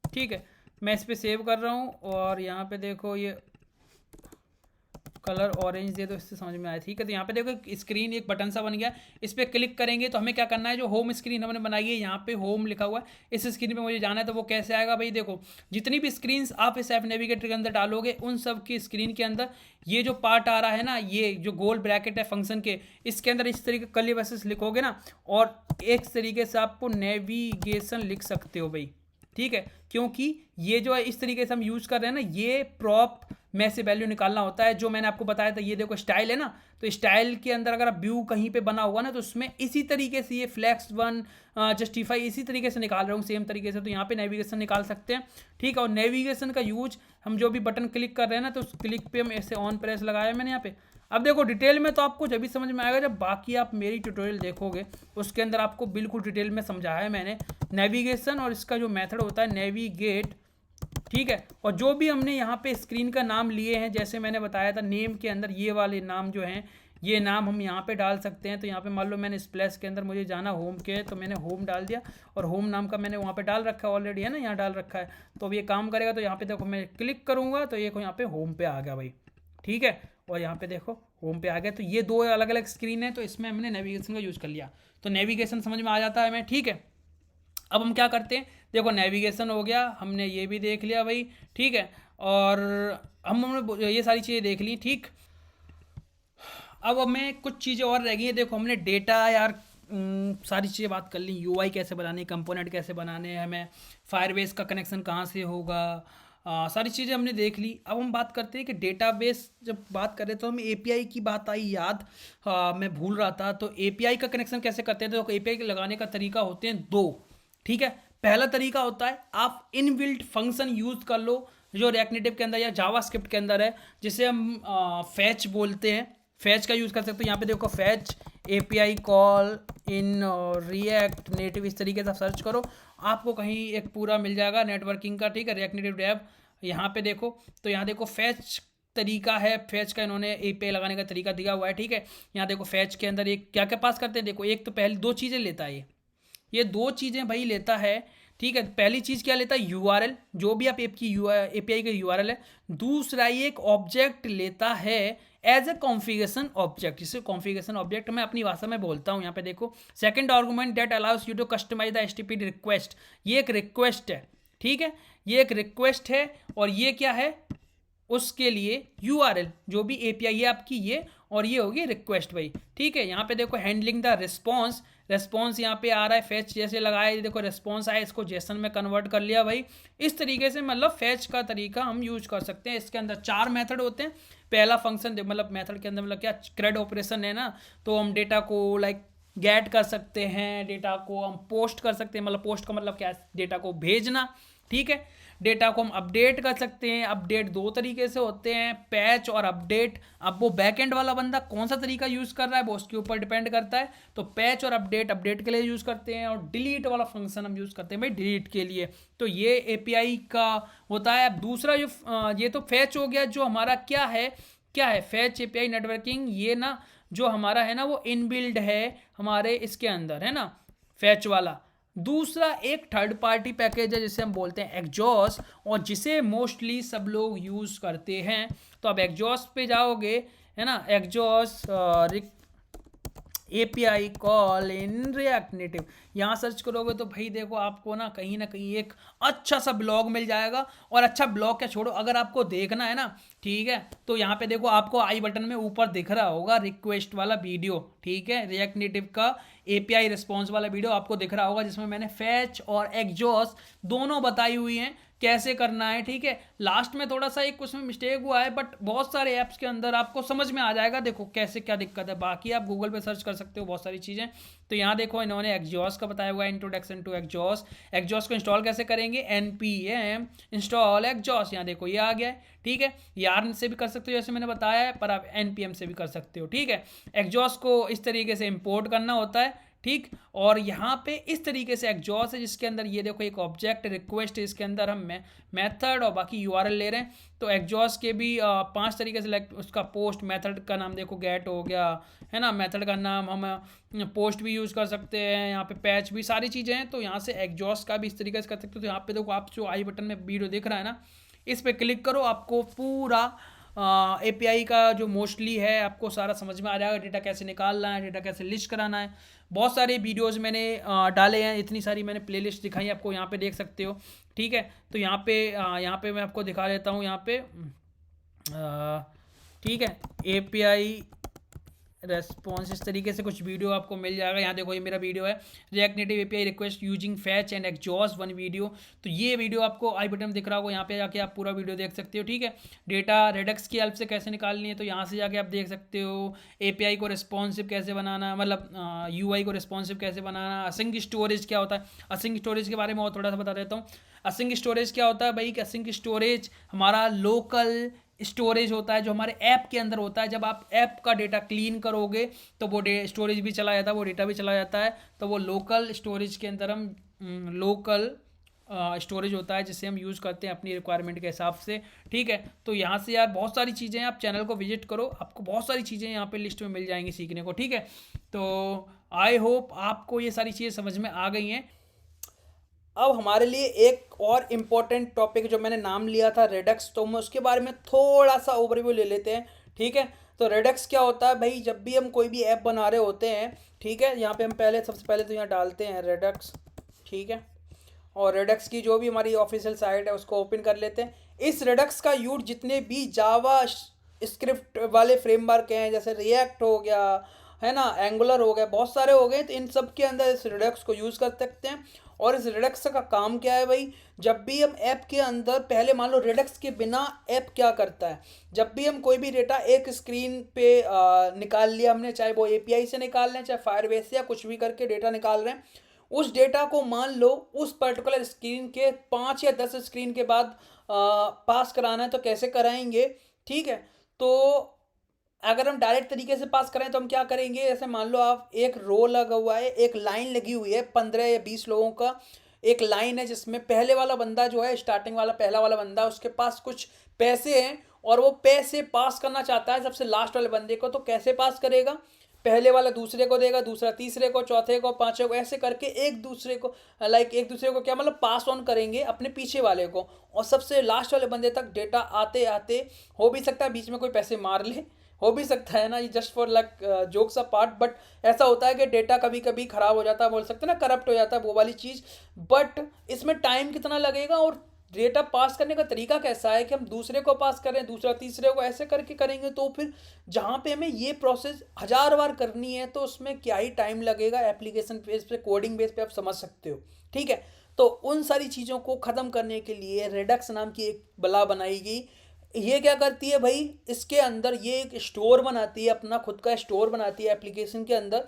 ठीक है, मैं इस पर सेव कर रहा हूँ, और यहाँ पे देखो ये कलर ऑरेंज दे दो, इससे समझ में आया। ठीक है, तो यहाँ पे देखो स्क्रीन एक बटन सा बन गया, इस पर क्लिक करेंगे तो हमें क्या करना है, जो होम स्क्रीन हमने बनाई है यहाँ पे होम लिखा हुआ है, इस स्क्रीन पे मुझे जाना है। तो वो कैसे आएगा भाई, देखो जितनी भी स्क्रीन्स आप इस ऐप नेविगेटर के अंदर डालोगे उन सब की स्क्रीन के अंदर ये जो पार्ट आ रहा है ना, ये जो गोल ब्रैकेट है फंक्शन के, इसके अंदर इस तरीके कर्ली ब्रेसेस लिखोगे ना, और एक तरीके से आपको नेविगेशन लिख सकते हो भाई। ठीक है, क्योंकि ये जो है इस तरीके से हम यूज़ कर रहे हैं ना, ये प्रॉप में से वैल्यू निकालना होता है। जो मैंने आपको बताया था, ये देखो स्टाइल है ना, तो स्टाइल के अंदर अगर आप व्यू कहीं पे बना हुआ ना, तो उसमें इसी तरीके से ये फ्लैक्स वन जस्टिफाई इसी तरीके से निकाल रहा हूँ सेम तरीके से। तो यहाँ पे नेविगेशन निकाल सकते हैं, ठीक है। और नेविगेशन का यूज हम जो भी बटन क्लिक कर रहे हैं ना, तो उस क्लिक पे हम ऐसे ऑन प्रेस लगाया मैंने यहाँ पे। अब देखो डिटेल में तो आपको जब भी समझ में आएगा जब बाकी आप मेरी ट्यूटोरियल देखोगे, उसके अंदर आपको बिल्कुल डिटेल में समझाया है मैंने नेविगेशन और इसका जो मेथड होता है नेविगेट, ठीक है। और जो भी हमने यहाँ पे स्क्रीन का नाम लिए हैं, जैसे मैंने बताया था नेम के अंदर ये वाले नाम जो हैं, ये नाम हम यहाँ पे डाल सकते हैं। तो यहाँ पे मान लो मैंने स्प्लैश के अंदर मुझे जाना होम के, तो मैंने होम डाल दिया और होम नाम का मैंने वहाँ पे डाल रखा है ऑलरेडी, है ना, यहाँ डाल रखा है। तो अब ये काम करेगा। तो यहाँ पे देखो मैं क्लिक करूँगा तो ये यहाँ पे होम पे आ गया भाई, ठीक है। और यहाँ पे देखो होम पे आ गया। तो ये दो अलग अलग स्क्रीन है, तो इसमें हमने नेविगेशन का यूज़ कर लिया। तो नेविगेशन समझ में आ जाता है हमें, ठीक है। अब हम क्या करते हैं, देखो नेविगेशन हो गया, हमने ये भी देख लिया भाई, ठीक है। और हमने ये सारी चीज़ें देख ली, ठीक। अब हमें कुछ चीज़ें और रह गई हैं। देखो हमने डेटा यार सारी चीज़ें बात कर ली, यूआई कैसे बनाने, कंपोनेंट कैसे बनाने हैं, हमें फायरबेस का कनेक्शन कहाँ से होगा, सारी चीज़ें हमने देख ली। अब हम बात करते हैं कि डेटाबेस जब बात करें तो हमें एपीआई की बात आई याद, मैं भूल रहा था। तो एपीआई का कनेक्शन कैसे करते हैं, तो एपीआई लगाने का तरीका होते हैं दो, ठीक है। पहला तरीका होता है आप इनबिल्ट फंक्शन यूज़ कर लो जो रिएक्ट नेटिव के अंदर या जावास्क्रिप्ट के अंदर है, जिसे हम फैच बोलते हैं। फैच का यूज़ कर सकते हो। यहाँ पे देखो fetch API call in React native, इस तरीके से सर्च करो, आपको कहीं एक पूरा मिल जाएगा नेटवर्किंग का, ठीक है, रिएक्ट नेटिव डेव। यहाँ पे देखो, तो यहाँ देखो फैच तरीका है, फैच का इन्होंने एपीआई लगाने का तरीका दिया हुआ है, ठीक है। यहाँ देखो फैच के अंदर एक क्या क्या पास करते हैं, देखो एक तो पहले दो चीज़ें लेता है, ये दो चीज़ें भाई लेता है, ठीक है। पहली चीज़ क्या लेता है, यूआरएल, जो भी आप ऐप की एपीआई का यूआरएल है। दूसरा ये एक ऑब्जेक्ट लेता है एज ए कॉन्फ़िगरेशन ऑब्जेक्ट, जिसे कॉन्फ़िगरेशन ऑब्जेक्ट मैं अपनी भाषा में बोलता हूँ। यहाँ पे देखो second argument that allows you to customise the HTTP request, ये एक रिक्वेस्ट है, ठीक है, ये एक रिक्वेस्ट है। और ये क्या है, उसके लिए यूआरएल जो भी एपीआई है आपकी ये, और ये होगी रिक्वेस्ट भाई, ठीक है। यहाँ पे देखो हैंडलिंग द रिस्पॉन्स, रिस्पॉन्स यहाँ पे आ रहा है, फैच जैसे लगाया, देखो रिस्पॉन्स आया, इसको जेसन में कन्वर्ट कर लिया भाई। इस तरीके से मतलब फैच का तरीका हम यूज कर सकते हैं। इसके अंदर 4 मेथड होते हैं। पहला फंक्शन मतलब मेथड के अंदर मतलब क्या, क्रेड ऑपरेशन है ना, तो हम डेटा को लाइक गेट कर सकते हैं, डेटा को हम पोस्ट कर सकते हैं, मतलब पोस्ट का मतलब क्या है, डेटा को भेजना, ठीक है। डेटा को हम अपडेट कर सकते हैं। अपडेट दो तरीके से होते हैं, पैच और अपडेट। अब वो बैकएंड वाला बंदा कौन सा तरीका यूज़ कर रहा है वो उसके ऊपर डिपेंड करता है। तो पैच और अपडेट अपडेट के लिए यूज़ करते हैं, और डिलीट वाला फंक्शन हम यूज़ करते हैं भाई डिलीट के लिए। तो ये एपीआई का होता है। अब दूसरा जो ये तो फैच हो गया, जो हमारा क्या है फैच एपीआई नेटवर्किंग, ये ना जो हमारा है ना वो इनबिल्ड है हमारे इसके अंदर, है ना, फैच वाला। दूसरा एक थर्ड पार्टी पैकेज है जिसे हम बोलते हैं एग्जॉस, और जिसे मोस्टली सब लोग यूज़ करते हैं। तो अब एग्जॉस पे जाओगे, है ना, exhaust API call in React native, यहाँ सर्च करोगे तो भाई देखो आपको ना कहीं एक अच्छा सा ब्लॉग मिल जाएगा। और अच्छा ब्लॉग क्या छोड़ो, अगर आपको देखना है ना, ठीक है, तो यहाँ पे देखो आपको आई बटन में ऊपर दिख रहा होगा रिक्वेस्ट वाला वीडियो, ठीक है, रिएक्ट नेटिव का एपीआई रिस्पॉन्स वाला वीडियो आपको दिख रहा होगा, जिसमें मैंने फैच और एग्जॉस दोनों बताई हुई हैं कैसे करना है, ठीक है। लास्ट में थोड़ा सा एक उसमें मिस्टेक हुआ है, बट बहुत सारे ऐप्स के अंदर आपको समझ में आ जाएगा, देखो कैसे क्या दिक्कत है। बाकी आप गूगल पे सर्च कर सकते हो बहुत सारी चीज़ें। तो यहाँ देखो इन्होंने एग्जॉस का बताया हुआ है, इंट्रोडक्शन टू एग्जॉस। एग्जॉस को इंस्टॉल कैसे करेंगे, npm इंस्टॉल एग्जॉस, यहाँ देखो ये आ गया है, ठीक है। यार्न से भी कर सकते हो जैसे मैंने बताया है, पर आप npm से भी कर सकते हो, ठीक है। एग्जॉस को इस तरीके से इंपोर्ट करना होता है, ठीक। और यहाँ पे इस तरीके से एग्जॉस है जिसके अंदर ये देखो एक ऑब्जेक्ट रिक्वेस्ट है, इसके अंदर हम मेथड और बाकी यूआरएल ले रहे हैं। तो एग्जॉस के भी 5 तरीके से लाइक उसका पोस्ट, मेथड का नाम देखो गेट हो गया, है ना, मेथड का नाम हम पोस्ट भी यूज़ कर सकते हैं, यहाँ पे पैच भी, सारी चीज़ें हैं। तो यहाँ से एग्जॉस का भी इस तरीके से कर सकते हो। तो यहाँ पे देखो आप जो आई बटन में वीडियो दिख रहा है ना, इस पर क्लिक करो, आपको पूरा एपीआई का जो मोस्टली है आपको सारा समझ में आ जाएगा। डेटा कैसे निकालना है, डेटा कैसे लिस्ट कराना है, बहुत सारे वीडियोस मैंने डाले हैं, इतनी सारी मैंने प्लेलिस्ट दिखाई आपको, यहाँ पे देख सकते हो, ठीक है। तो यहाँ पे मैं आपको दिखा देता हूँ, यहाँ पे ठीक है, एपीआई रेस्पॉन्स, इस तरीके से कुछ वीडियो आपको मिल जाएगा। यहाँ देखो ये मेरा वीडियो है, react native API request using fetch and exhaust one video. तो ये वीडियो आपको आई बटन में दिख रहा होगा, यहाँ पे जाके आप पूरा वीडियो देख सकते हो। ठीक है, डेटा रेडक्स की हेल्प से कैसे निकालनी है तो यहाँ से जाके आप देख सकते हो। एपीआई को रिस्पॉन्सिव कैसे बनाना, मतलब यूआई को रिस्पॉन्सिव कैसे बनाना। असिंक स्टोरेज क्या होता है, असिंक स्टोरेज के बारे में और थोड़ा सा बता देता हूँ। असिंक स्टोरेज क्या होता है भाई, कि असिंक स्टोरेज हमारा लोकल स्टोरेज होता है जो हमारे ऐप के अंदर होता है। जब आप ऐप का डेटा क्लीन करोगे तो वो स्टोरेज भी चला जाता है, वो डेटा भी चला जाता है। तो वो लोकल स्टोरेज के अंदर हम लोकल स्टोरेज होता है जिसे हम यूज़ करते हैं अपनी रिक्वायरमेंट के हिसाब से। ठीक है, तो यहाँ से यार बहुत सारी चीज़ें हैं, आप चैनल को विजिट करो, आपको बहुत सारी चीज़ें यहाँ पे लिस्ट में मिल जाएंगी सीखने को। ठीक है, तो आई होप आपको ये सारी चीज़ें समझ में आ गई हैं। अब हमारे लिए एक और इम्पोर्टेंट टॉपिक जो मैंने नाम लिया था रेडक्स, तो हम उसके बारे में थोड़ा सा ओवरव्यू ले लेते हैं। ठीक है, तो रेडक्स क्या होता है भाई, जब भी हम कोई भी ऐप बना रहे होते हैं, ठीक है, यहाँ पे हम सबसे पहले तो यहाँ डालते हैं रेडक्स। ठीक है, और रेडक्स की जो भी हमारी ऑफिशियल साइट है उसको ओपन कर लेते हैं। इस रेडक्स का यूज जितने भी जावा स्क्रिप्ट वाले फ्रेमवर्क हैं, जैसे रिएक्ट हो गया है ना, एंगुलर हो गया, बहुत सारे हो गए, तो इन सब के अंदर इस रेडक्स को यूज़ कर सकते हैं। और इस रेडक्स का काम क्या है भाई, जब भी हम ऐप के अंदर, पहले मान लो रेडक्स के बिना ऐप क्या करता है, जब भी हम कोई भी डेटा एक स्क्रीन पे निकाल लिया हमने, चाहे वो एपीआई से निकाल लें, चाहे फायरबेस या कुछ भी करके डेटा निकाल रहे हैं, उस डेटा को मान लो उस पर्टिकुलर स्क्रीन के 5 या 10 स्क्रीन के बाद पास कराना है, तो कैसे कराएंगे। ठीक है, तो अगर हम डायरेक्ट तरीके से पास करें तो हम क्या करेंगे, जैसे मान लो आप एक रो लगा हुआ है, एक लाइन लगी हुई है 15 या 20 लोगों का एक लाइन है, जिसमें पहले वाला बंदा जो है, स्टार्टिंग वाला पहला वाला बंदा, उसके पास कुछ पैसे हैं और वो पैसे पास करना चाहता है सबसे लास्ट वाले बंदे को। तो कैसे पास करेगा, पहले वाला दूसरे को देगा, दूसरा तीसरे को, चौथे को, पांचवे को, ऐसे करके एक दूसरे को एक दूसरे को क्या मतलब पास ऑन करेंगे अपने पीछे वाले को, और सबसे लास्ट वाले बंदे तक डेटा आते आते, हो भी सकता है बीच में कोई पैसे मार ले, हो भी सकता है ना, ये just for like jokes a part, but ऐसा होता है कि डेटा कभी कभी खराब हो जाता है, बोल सकते हैं ना, करप्ट हो जाता है, वो वाली चीज़। बट इसमें टाइम कितना लगेगा और डेटा पास करने का तरीका कैसा है कि हम दूसरे को पास करें, दूसरा तीसरे को, ऐसे करके करेंगे, तो फिर जहाँ पे हमें ये प्रोसेस 1000 बार करनी है तो उसमें क्या ही टाइम लगेगा। एप्लीकेशन बेस पे, कोडिंग बेस पे आप समझ सकते हो। ठीक है, तो उन सारी चीज़ों को ख़त्म करने के लिए रेडक्स नाम की एक बला बनाई गई। ये क्या करती है भाई, इसके अंदर ये एक स्टोर बनाती है, अपना खुद का स्टोर बनाती है एप्लीकेशन के अंदर,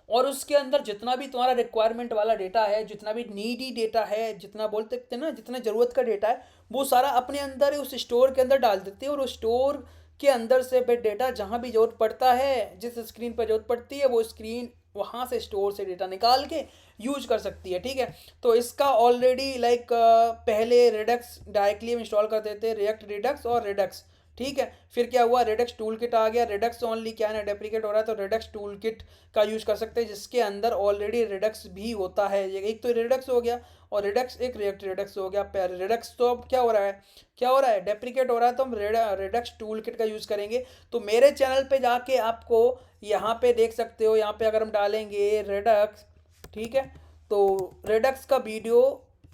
और उसके अंदर जितना भी तुम्हारा रिक्वायरमेंट वाला डेटा है, जितना भी नीडी डेटा है, जितना बोल सकते हैं ना, जितना ज़रूरत का डेटा है, वो सारा अपने अंदर उस स्टोर के अंदर डाल देती है। और उस स्टोर के अंदर से भाई डेटा जहाँ भी जरूरत पड़ता है, जिस स्क्रीन पर जरूरत पड़ती है, वो स्क्रीन वहाँ से स्टोर से डेटा निकाल के यूज कर सकती है। ठीक है, तो इसका ऑलरेडी पहले रेडक्स डायरेक्टली हम इंस्टॉल कर देते हैं, रिएक्ट रेडक्स और रेडक्स। ठीक है, फिर क्या हुआ, रेडक्स टूल किट आ गया। रेडक्स ओनली क्या है ना, डेप्रिकेट हो रहा है, तो रेडक्स टूल किट का यूज़ कर सकते हैं, जिसके अंदर ऑलरेडी रेडक्स भी होता है। ये एक तो रेडक्स हो गया, और रेडक्स एक रिएक्ट रेडक्स हो गया। रेडक्स तो अब क्या हो रहा है, क्या हो रहा है, डेप्रिकेट हो रहा है, तो हम रेडक्स टूल किट का यूज़ करेंगे। तो मेरे चैनल पे जाके आपको यहाँ पे देख सकते हो, यहाँ पे अगर हम डालेंगे रेडक्स, ठीक है, तो रेडक्स का वीडियो,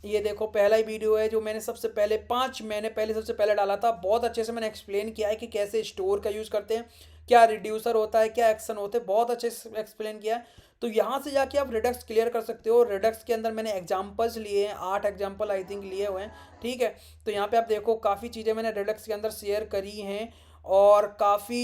ये देखो पहला ही वीडियो है जो मैंने सबसे पहले 5 महीने पहले सबसे पहले डाला था। बहुत अच्छे से मैंने एक्सप्लेन किया है कि कैसे स्टोर का यूज़ करते हैं, क्या रिड्यूसर होता है, क्या एक्शन होते हैं, बहुत अच्छे से एक्सप्लेन किया है। तो यहाँ से जाके आप रेडक्स क्लियर कर सकते हो। रेडक्स के अंदर मैंने एग्जांपल्स लिए हैं, 8 एग्जांपल आई थिंक लिए हुए हैं। ठीक है, तो यहाँ पे आप देखो काफ़ी चीज़ें मैंने रेडक्स के अंदर शेयर करी हैं, और काफ़ी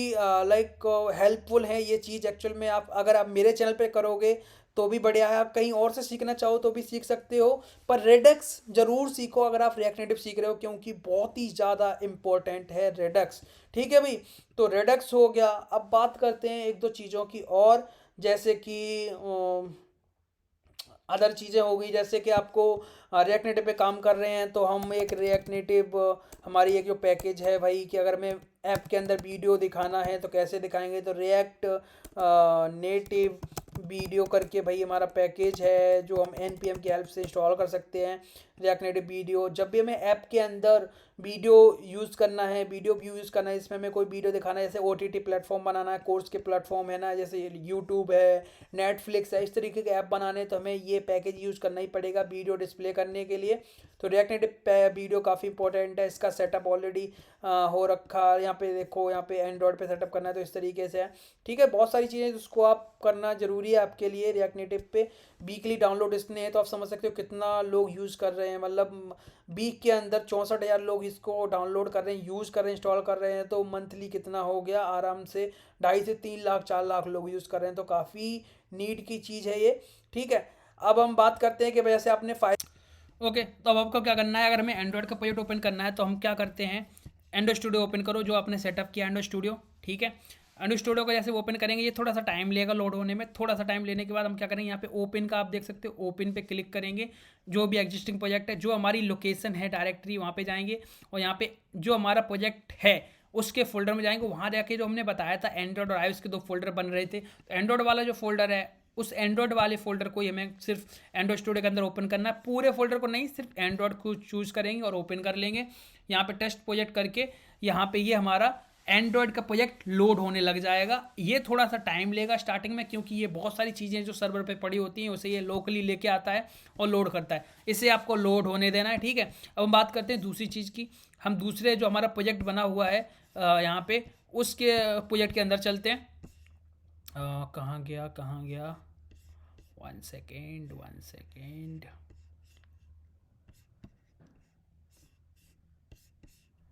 हेल्पफुल है ये चीज़ एक्चुअल में। आप अगर आप मेरे चैनल पे करोगे तो भी बढ़िया है, आप कहीं और से सीखना चाहो तो भी सीख सकते हो, पर रेडक्स ज़रूर सीखो अगर आप रिएक्ट नेटिव सीख रहे हो, क्योंकि बहुत ही ज़्यादा इम्पोर्टेंट है रेडक्स। ठीक है भाई, तो रेडक्स हो गया। अब बात करते हैं एक दो चीज़ों की और, जैसे कि अदर चीज़ें हो गई, जैसे कि आपको रिएक्ट नेटिव पे काम कर रहे हैं, तो हम एक रिएक्ट नेटिव हमारी एक जो पैकेज है भाई, कि अगर हमें ऐप के अंदर वीडियो दिखाना है तो कैसे दिखाएंगे, तो रिएक्ट नेटिव वीडियो करके भाई हमारा पैकेज है जो हम npm की हेल्प से इंस्टॉल कर सकते हैं। रिएक्ट नेटिव वीडियो, जब भी हमें ऐप के अंदर वीडियो यूज़ करना है, वीडियो व्यू यूज़ करना है, इसमें हमें कोई वीडियो दिखाना है, जैसे OTT प्लेटफॉर्म बनाना है, कोर्स के प्लेटफॉर्म है ना, जैसे यूट्यूब है, नेटफ्लिक्स है, इस तरीके के ऐप बनाने हैं, तो हमें ये पैकेज यूज़ करना ही पड़ेगा वीडियो डिस्प्ले करने के लिए। तो रिएक्ट नेटिव वीडियो काफ़ी इंपॉर्टेंट है, इसका सेटअप ऑलरेडी हो रखा है। यहाँ पे देखो, यहाँ पे एंड्रॉयड पे सेटअप करना है तो इस तरीके से है, ठीक है। बहुत सारी चीज़ें जिसको आप करना जरूरी है आपके लिए रिएक्ट नेटिव पे। वीकली डाउनलोड इसने है, तो आप समझ सकते हो कितना लोग यूज़ कर रहे हैं, मतलब वीक के अंदर 64,000 लोग इसको डाउनलोड कर रहे हैं, यूज़ कर रहे हैं, इंस्टॉल कर रहे हैं। तो मंथली कितना हो गया, आराम से 2.5 से 3 लाख 4 लाख लोग यूज़ कर रहे हैं, तो काफ़ी नीड की चीज़ है ये, ठीक है। अब हम बात करते हैं कि वैसे आपने ओके, तो अब आपको क्या करना है, अगर हमें एंड्रॉयड का प्रोजेक्ट ओपन करना है तो हम क्या करते हैं, एंड्रॉयड स्टूडियो ओपन करो, जो आपने सेटअप किया एंड्रॉयड स्टूडियो, ठीक है। एंड्रॉयड स्टूडियो को जैसे ओपन करेंगे, ये थोड़ा सा टाइम लेगा लोड होने में, थोड़ा सा टाइम लेने के बाद हम क्या करेंगे, यहाँ पे ओपन का आप देख सकते हो, ओपन पे क्लिक करेंगे, जो भी एग्जिस्टिंग प्रोजेक्ट है, जो हमारी लोकेशन है डायरेक्टरी, वहाँ पे जाएंगे और यहाँ पे जो हमारा प्रोजेक्ट है उसके फोल्डर में जाएंगे। वहाँ जाके जो हमने बताया था एंड्रॉयड और iOS के 2 फोल्डर बन रहे थे, तो एंड्रॉयड वाला जो फोल्डर है, उस एंड्रॉयड वाले फोल्डर को ही हमें सिर्फ एंड्रॉयड स्टूडियो के अंदर ओपन करना है, पूरे फोल्डर को नहीं, सिर्फ एंड्रॉयड को चूज करेंगे और ओपन कर लेंगे। यहाँ पे टेस्ट प्रोजेक्ट करके यहाँ पे ये हमारा एंड्रॉयड का प्रोजेक्ट लोड होने लग जाएगा। ये थोड़ा सा टाइम लेगा स्टार्टिंग में, क्योंकि ये बहुत सारी चीज़ें जो सर्वर पे पड़ी होती हैं उसे ये लोकली लेके आता है और लोड करता है, इसे आपको लोड होने देना है, ठीक है। अब हम बात करते हैं दूसरी चीज़ की, हम दूसरे जो हमारा प्रोजेक्ट बना हुआ है यहाँ पे, उसके प्रोजेक्ट के अंदर चलते हैं। कहाँ गया, वन सेकेंड,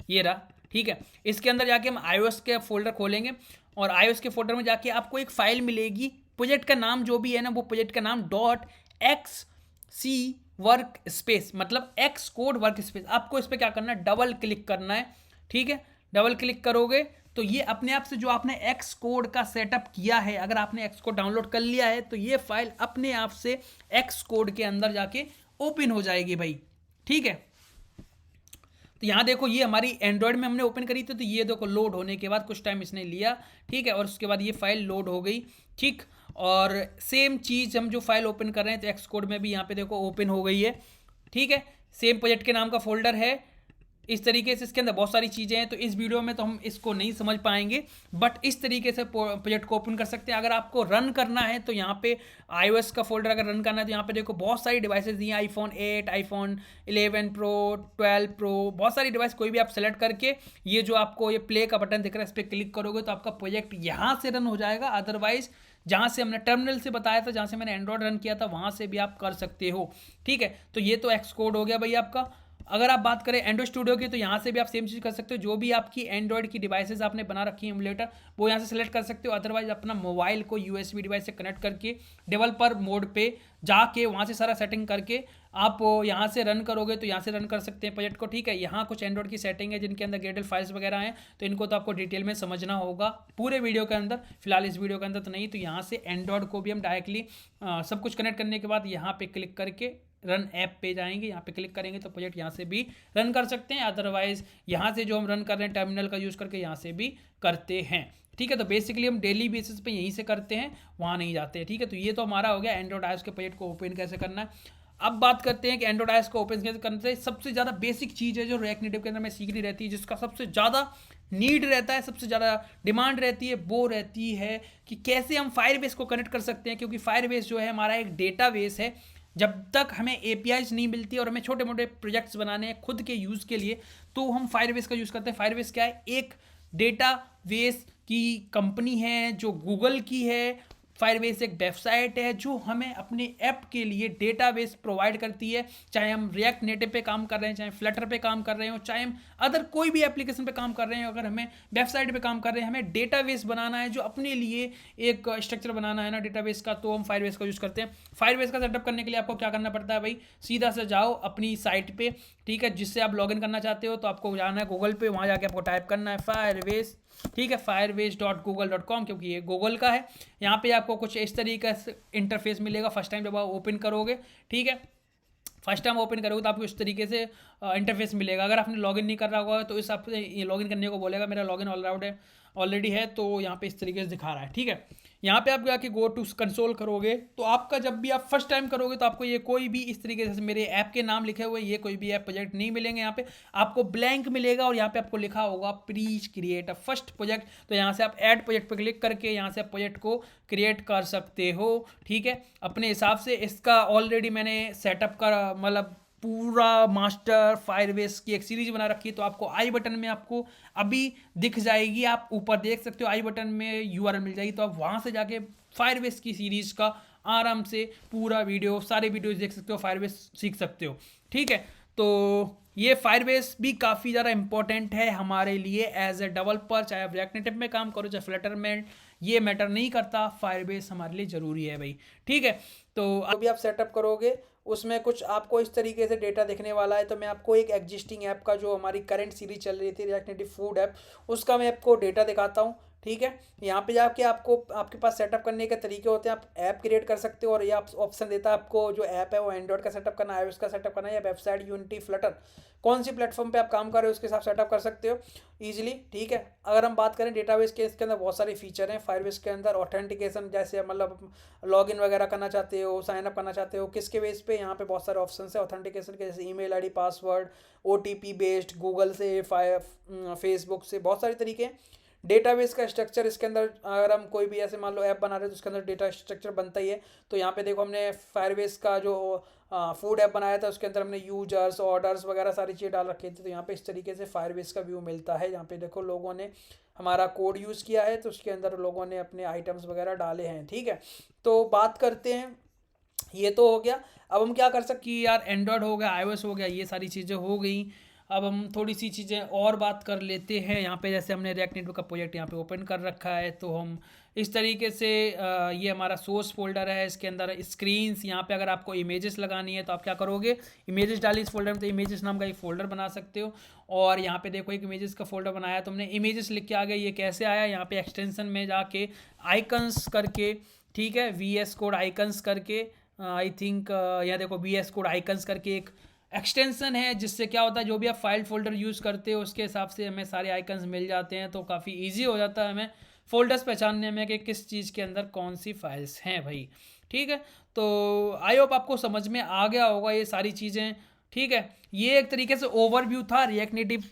ये रहा, ठीक है। इसके अंदर जाके हम iOS के फोल्डर खोलेंगे और iOS के फोल्डर में जाके आपको एक फाइल मिलेगी, प्रोजेक्ट का नाम जो भी है ना, वो प्रोजेक्ट का नाम .xc वर्क स्पेस, मतलब एक्स कोड वर्क स्पेस। आपको इस पर क्या करना है, डबल क्लिक करना है, ठीक है। डबल क्लिक करोगे तो ये अपने आप से जो आपने एक्स कोड का सेटअप किया है, अगर आपने एक्स कोड डाउनलोड कर लिया है तो ये फाइल अपने आप से एक्स कोड के अंदर जाके ओपन हो जाएगी भाई, ठीक है। तो यहाँ देखो, ये हमारी एंड्रॉयड में हमने ओपन करी थी, तो ये देखो लोड होने के बाद कुछ टाइम इसने लिया, ठीक है, और उसके बाद ये फाइल लोड हो गई, ठीक। और सेम चीज़ हम जो फाइल ओपन कर रहे हैं, तो एक्स कोड में भी यहाँ पे देखो ओपन हो गई है, ठीक है। सेम प्रोजेक्ट के नाम का फोल्डर है, इस तरीके से इसके अंदर बहुत सारी चीज़ें हैं। तो इस वीडियो में तो हम इसको नहीं समझ पाएंगे, बट इस तरीके से प्रोजेक्ट को ओपन कर सकते हैं। अगर आपको रन करना है तो यहाँ पे iOS का फोल्डर अगर रन करना है तो यहाँ पे देखो बहुत सारी डिवाइसेस दी हैं, iPhone 8, iPhone 11 Pro, 12 Pro, बहुत सारी डिवाइस, कोई भी आप सेलेक्ट करके ये जो आपको ये प्ले का बटन दिख रहा है, इस पर क्लिक करोगे तो आपका प्रोजेक्ट यहाँ से रन हो जाएगा। अदरवाइज जहाँ से हमने टर्मिनल से बताया था, जहाँ से मैंने एंड्रॉयड रन किया था, वहाँ से भी आप कर सकते हो, ठीक है। तो ये तो एक्स कोड हो गया भाई आपका। अगर आप बात करें एंड्रॉयड स्टूडियो की, तो यहाँ से भी आप सेम चीज़ कर सकते हो, जो भी आपकी एंड्रॉयड की डिवाइसेस आपने बना रखी है एमुलेटर, वो यहाँ से सेलेक्ट कर सकते हो। अदरवाइज अपना मोबाइल को USB डिवाइस से कनेक्ट करके डेवलपर मोड पे जाके वहाँ से सारा सेटिंग करके आप यहाँ से रन करोगे तो यहाँ से रन कर सकते हैं प्रोजेक्ट को, ठीक है। यहाँ कुछ एंड्रॉयड की सेटिंग है जिनके अंदर गेटल फाइल्स वगैरह हैं, तो इनको तो आपको डिटेल में समझना होगा पूरे वीडियो के अंदर, फिलहाल इस वीडियो के अंदर तो नहीं। तो यहाँ से एंड्रॉयड को भी हम डायरेक्टली सब कुछ कनेक्ट करने के बाद यहाँ पे क्लिक करके रन ऐप पे जाएंगे, यहाँ पे क्लिक करेंगे तो प्रोजेक्ट यहाँ से भी रन कर सकते हैं। अदरवाइज यहाँ से जो हम रन कर रहे हैं टर्मिनल का यूज़ करके, यहाँ से भी करते हैं, ठीक है। तो बेसिकली हम डेली बेसिस पे यहीं से करते हैं, वहाँ नहीं जाते हैं, ठीक है। तो ये तो हमारा हो गया एंड्रॉयड iOS के प्रोजेक्ट को ओपन कैसे करना है। अब बात करते हैं कि एंड्रॉयड iOS को ओपन कैसे करना है। सबसे ज़्यादा बेसिक चीज़ है जो रिएक्ट नेटिव के अंदर में सीखनी रहती है, जिसका सबसे ज़्यादा नीड रहता है, सबसे ज़्यादा डिमांड रहती है, वो रहती है कि कैसे हम फायरबेस को कनेक्ट कर सकते हैं। क्योंकि फायरबेस जो है हमारा एक डेटाबेस है, जब तक हमें APIs नहीं मिलती और हमें छोटे मोटे प्रोजेक्ट्स बनाने हैं खुद के यूज़ के लिए, तो हम फायरबेस का यूज़ करते हैं। फायरबेस क्या है, एक डेटाबेस की कंपनी है जो गूगल की है। फायरबेस एक वेबसाइट है जो हमें अपने ऐप के लिए डेटाबेस प्रोवाइड करती है, चाहे हम रिएक्ट नेटिव पे काम कर रहे हैं, चाहे फ्लटर पे काम कर रहे हो, चाहे हम अदर कोई भी एप्लीकेशन पे काम कर रहे हैं। अगर हमें वेबसाइट पे काम कर रहे हैं, हमें डेटाबेस बनाना है, जो अपने लिए एक स्ट्रक्चर बनाना है ना डेटाबेस का, तो हम फायरबेस का यूज़ करते हैं। फायरबेस का सेटअप करने के लिए आपको क्या करना पड़ता है भाई, सीधा से जाओ अपनी साइट पे, ठीक है, जिससे आप लॉगिन करना चाहते हो, तो आपको जाना है गूगल पे, वहाँ जाके आपको टाइप करना है फायरबेस, ठीक है, firebase.google.com, क्योंकि ये गूगल का है। यहाँ पे आपको कुछ इस तरीके से इंटरफेस मिलेगा फर्स्ट टाइम जब आप ओपन करोगे, ठीक है। फर्स्ट टाइम ओपन करोगे तो आपको इस तरीके से इंटरफेस मिलेगा। अगर आपने लॉगिन नहीं कर रहा होगा तो इस आपसे लॉगिन करने को बोलेगा, मेरा लॉगिन ऑल आउट है, ऑलरेडी है, तो यहाँ पे इस तरीके से दिखा रहा है। ठीक है, यहाँ पे आप जाके गो टू कंसोल करोगे तो आपका जब भी आप फर्स्ट टाइम करोगे तो आपको ये कोई भी इस तरीके से मेरे ऐप के नाम लिखे हुए ये कोई भी ऐप प्रोजेक्ट नहीं मिलेंगे। यहाँ पे आपको ब्लैंक मिलेगा और यहाँ पे आपको लिखा होगा please create a first project. तो यहाँ से आप ऐड प्रोजेक्ट पे क्लिक करके यहाँ से आप प्रोजेक्ट को क्रिएट कर सकते हो। ठीक है, अपने हिसाब से इसका ऑलरेडी मैंने सेटअप का मतलब पूरा मास्टर फायरबेस की एक सीरीज बना रखी है, तो आपको आई बटन में आपको अभी दिख जाएगी, आप ऊपर देख सकते हो आई बटन में यूआरएल मिल जाएगी, तो आप वहाँ से जाके फायरबेस की सीरीज का आराम से पूरा वीडियो सारे वीडियोस देख सकते हो, फायरबेस सीख सकते हो। ठीक है, तो ये फायरबेस भी काफ़ी ज़्यादा इंपॉर्टेंट है हमारे लिए एज ए डेवलपर, चाहे आप रिएक्ट नेटिव में काम करो चाहे फ्लटर में, ये मैटर नहीं करता, फायरबेस हमारे लिए ज़रूरी है भाई। ठीक है, तो अभी आप सेटअप करोगे उसमें कुछ आपको इस तरीके से डेटा दिखने वाला है। तो मैं आपको एक एग्जिस्टिंग ऐप का जो हमारी करंट सीरीज चल रही थी रिएक्ट नेटिव फूड ऐप, उसका मैं आपको डेटा दिखाता हूँ। ठीक है, यहाँ पे जाके आपको आपके पास सेटअप करने के तरीके होते हैं, आप ऐप क्रिएट कर सकते हो और ये आप ऑप्शन देता है आपको जो ऐप है वो एंड्रॉइड का सेटअप करना है, iOS का सेटअप करना है या वेबसाइट यूनिटी फ्लटर कौन सी प्लेटफॉर्म पे आप काम कर रहे हो उसके साथ सेटअप कर सकते हो ईजिली। ठीक है, अगर हम बात करें डेटाबेस के, इसके अंदर बहुत सारे फीचर हैं फायरबेस के अंदर। ऑथेंटिकेशन जैसे मतलब लॉगिन वगैरह करना चाहते हो, साइन अप करना चाहते हो किसके बेस पे, यहाँ पे बहुत सारे ऑप्शन है ऑथेंटिकेशन के, जैसे email ID, password, OTP based, Google से, फेसबुक से, बहुत सारे तरीके हैं। डेटाबेस का स्ट्रक्चर इसके अंदर अगर हम कोई भी ऐसे मान लो ऐप बना रहे हैं तो उसके अंदर डेटा स्ट्रक्चर बनता ही है। तो यहाँ पे देखो हमने फायरबेस का जो फूड ऐप बनाया था उसके अंदर हमने यूजर्स, ऑर्डर्स वगैरह सारी चीज़ें डाल रखी थी। तो यहाँ पे इस तरीके से फायरबेस का व्यू मिलता है। यहाँ पे देखो लोगों ने हमारा कोड यूज़ किया है तो उसके अंदर लोगों ने अपने आइटम्स वगैरह डाले हैं। ठीक है, तो बात करते हैं, ये तो हो गया। अब हम क्या कर सकते कि यार एंड्रॉयड हो गया, iOS हो गया, ये सारी चीज़ें हो गई। अब हम थोड़ी सी चीज़ें और बात कर लेते हैं। यहाँ पे जैसे हमने रिएक्ट नेटिव का प्रोजेक्ट यहाँ पे ओपन कर रखा है, तो हम इस तरीके से ये हमारा सोर्स फोल्डर है, इसके अंदर स्क्रीन्स, यहाँ पे अगर आपको इमेजेस लगानी है तो आप क्या करोगे, इमेजेस डाली इस फोल्डर में, तो इमेजेस नाम का एक फ़ोल्डर बना सकते हो। और यहाँ पे देखो एक इमेजेस का फोल्डर बनाया, तुमने इमेजेस लिख के आ गए। ये कैसे आया, यहाँ पे एक्सटेंशन में जाके आइकन्स करके, ठीक है, VS कोड आइकन्स करके, आई थिंक यहाँ देखो VS कोड आइकन्स करके एक एक्सटेंशन है, जिससे क्या होता है जो भी आप फाइल फोल्डर यूज़ करते हो उसके हिसाब से हमें सारे आइकन्स मिल जाते हैं। तो काफ़ी इजी हो जाता है हमें फोल्डर्स पहचानने में कि किस चीज़ के अंदर कौन सी फाइल्स हैं भाई। ठीक है, तो आई होप आपको समझ में आ गया होगा ये सारी चीज़ें। ठीक है, ये एक तरीके से ओवरव्यू था रिएक्ट नेटिव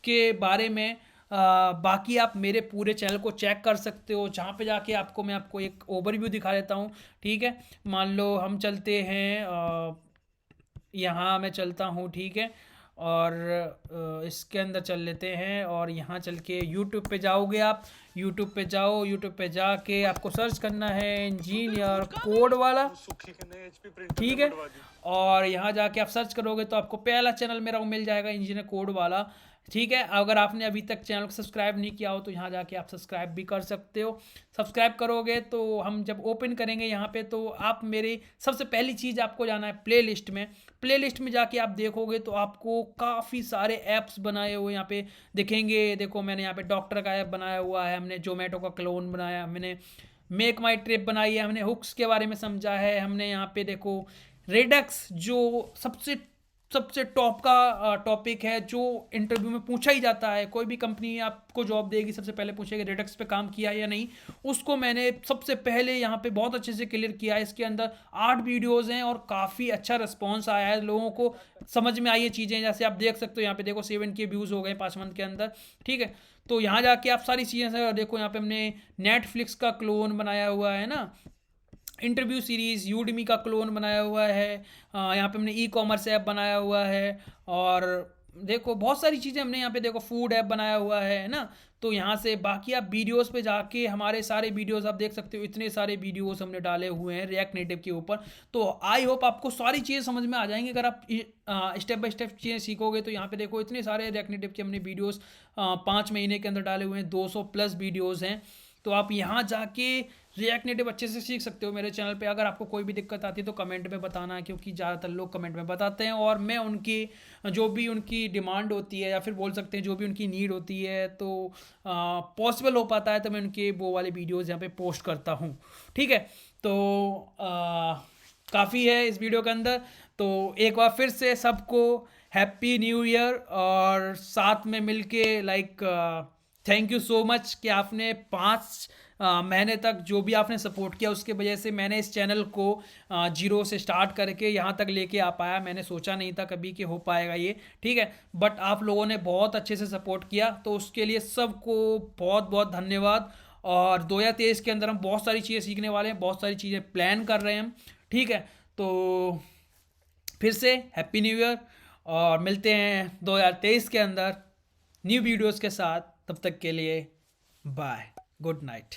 के बारे में। बाकी आप मेरे पूरे चैनल को चेक कर सकते हो, जहाँ पे जाके मैं आपको एक ओवरव्यू दिखा देता हूँ। ठीक है, मान लो हम चलते हैं यहाँ मैं चलता हूँ। ठीक है, और इसके अंदर चल लेते हैं और यहाँ चल के यूट्यूब पे जाओगे आप, यूट्यूब पे जाओ, यूट्यूब पे जाके आपको सर्च करना है इंजीनियर कोड वाला। ठीक है, और यहाँ जाके आप सर्च करोगे तो आपको पहला चैनल मेरा वो मिल जाएगा, इंजीनियर कोड वाला। ठीक है, अगर आपने अभी तक चैनल को सब्सक्राइब नहीं किया हो तो यहाँ जाके आप सब्सक्राइब भी कर सकते हो। सब्सक्राइब करोगे तो हम जब ओपन करेंगे यहाँ पे तो आप मेरे सबसे पहली चीज़ आपको जाना है प्लेलिस्ट में। प्लेलिस्ट में जाके आप देखोगे तो आपको काफ़ी सारे ऐप्स बनाए हुए यहाँ पे दिखेंगे। देखो मैंने यहाँ पे डॉक्टर का ऐप बनाया हुआ है, हमने जोमेटो का क्लोन बनाया, हमने मेक माई ट्रिप बनाई है, हमने हुक्स के बारे में समझा है, हमने यहाँ पे देखो रेडक्स जो सबसे सबसे टॉप का टॉपिक है जो इंटरव्यू में पूछा ही जाता है। कोई भी कंपनी आपको जॉब देगी सबसे पहले पूछेगी रेडक्स पे काम किया है या नहीं, उसको मैंने सबसे पहले यहाँ पे बहुत अच्छे से क्लियर किया है। इसके अंदर 8 वीडियोस हैं और काफ़ी अच्छा रिस्पॉन्स आया है, लोगों को समझ में आई ये चीज़ें। जैसे आप देख सकते हो यहाँ पे देखो 7K व्यूज़ हो गए 5 मंथ के अंदर। ठीक है, तो यहाँ जाके आप सारी चीज़ें देखो, यहाँ पे हमने नेटफ्लिक्स का क्लोन बनाया हुआ है ना, इंटरव्यू सीरीज़, यूडमी का क्लोन बनाया हुआ है, यहाँ पे हमने ई कॉमर्स ऐप बनाया हुआ है, और देखो बहुत सारी चीज़ें हमने यहाँ पे देखो फूड ऐप बनाया हुआ है ना। तो यहाँ से बाकी आप वीडियोस पे जाके हमारे सारे वीडियोस आप देख सकते हो, इतने सारे वीडियोस हमने डाले हुए हैं रिएक्ट नेटिव के ऊपर। तो आई होप आपको सारी चीज़ें समझ में आ जाएंगी अगर आप स्टेप बाय स्टेप चीज़ें सीखोगे। तो यहाँ पे देखो इतने सारे रिएक्ट नेटिव के हमने वीडियोस 5 महीने के अंदर डाले हुए हैं, 200+ वीडियोज़ हैं। तो आप यहाँ जाके रिएक्ट नेटिव अच्छे से सीख सकते हो मेरे चैनल पे। अगर आपको कोई भी दिक्कत आती है तो कमेंट में बताना, क्योंकि ज़्यादातर लोग कमेंट में बताते हैं और मैं उनकी जो भी उनकी डिमांड होती है या फिर बोल सकते हैं जो भी उनकी नीड होती है तो पॉसिबल हो पाता है तो मैं उनके वो वाले वीडियोज़ यहाँ पे पोस्ट करता हूँ। ठीक है, तो काफ़ी है इस वीडियो के अंदर। तो एक बार फिर से सबको हैप्पी न्यू ईयर, और साथ में मिलके थैंक यू सो मच कि आपने 5 महीने तक जो भी आपने सपोर्ट किया, उसके वजह से मैंने इस चैनल को जीरो से स्टार्ट करके यहाँ तक लेके आ पाया। मैंने सोचा नहीं था कभी कि हो पाएगा ये, ठीक है, बट आप लोगों ने बहुत अच्छे से सपोर्ट किया, तो उसके लिए सबको बहुत बहुत धन्यवाद। और 2023 के अंदर हम बहुत सारी चीज़ें सीखने वाले हैं, बहुत सारी चीज़ें प्लान कर रहे हैं हम, ठीक है। तो फिर से हैप्पी न्यू ईयर, और मिलते हैं 2023 के अंदर न्यू वीडियोस के साथ। तब तक के लिए बाय, गुड नाइट।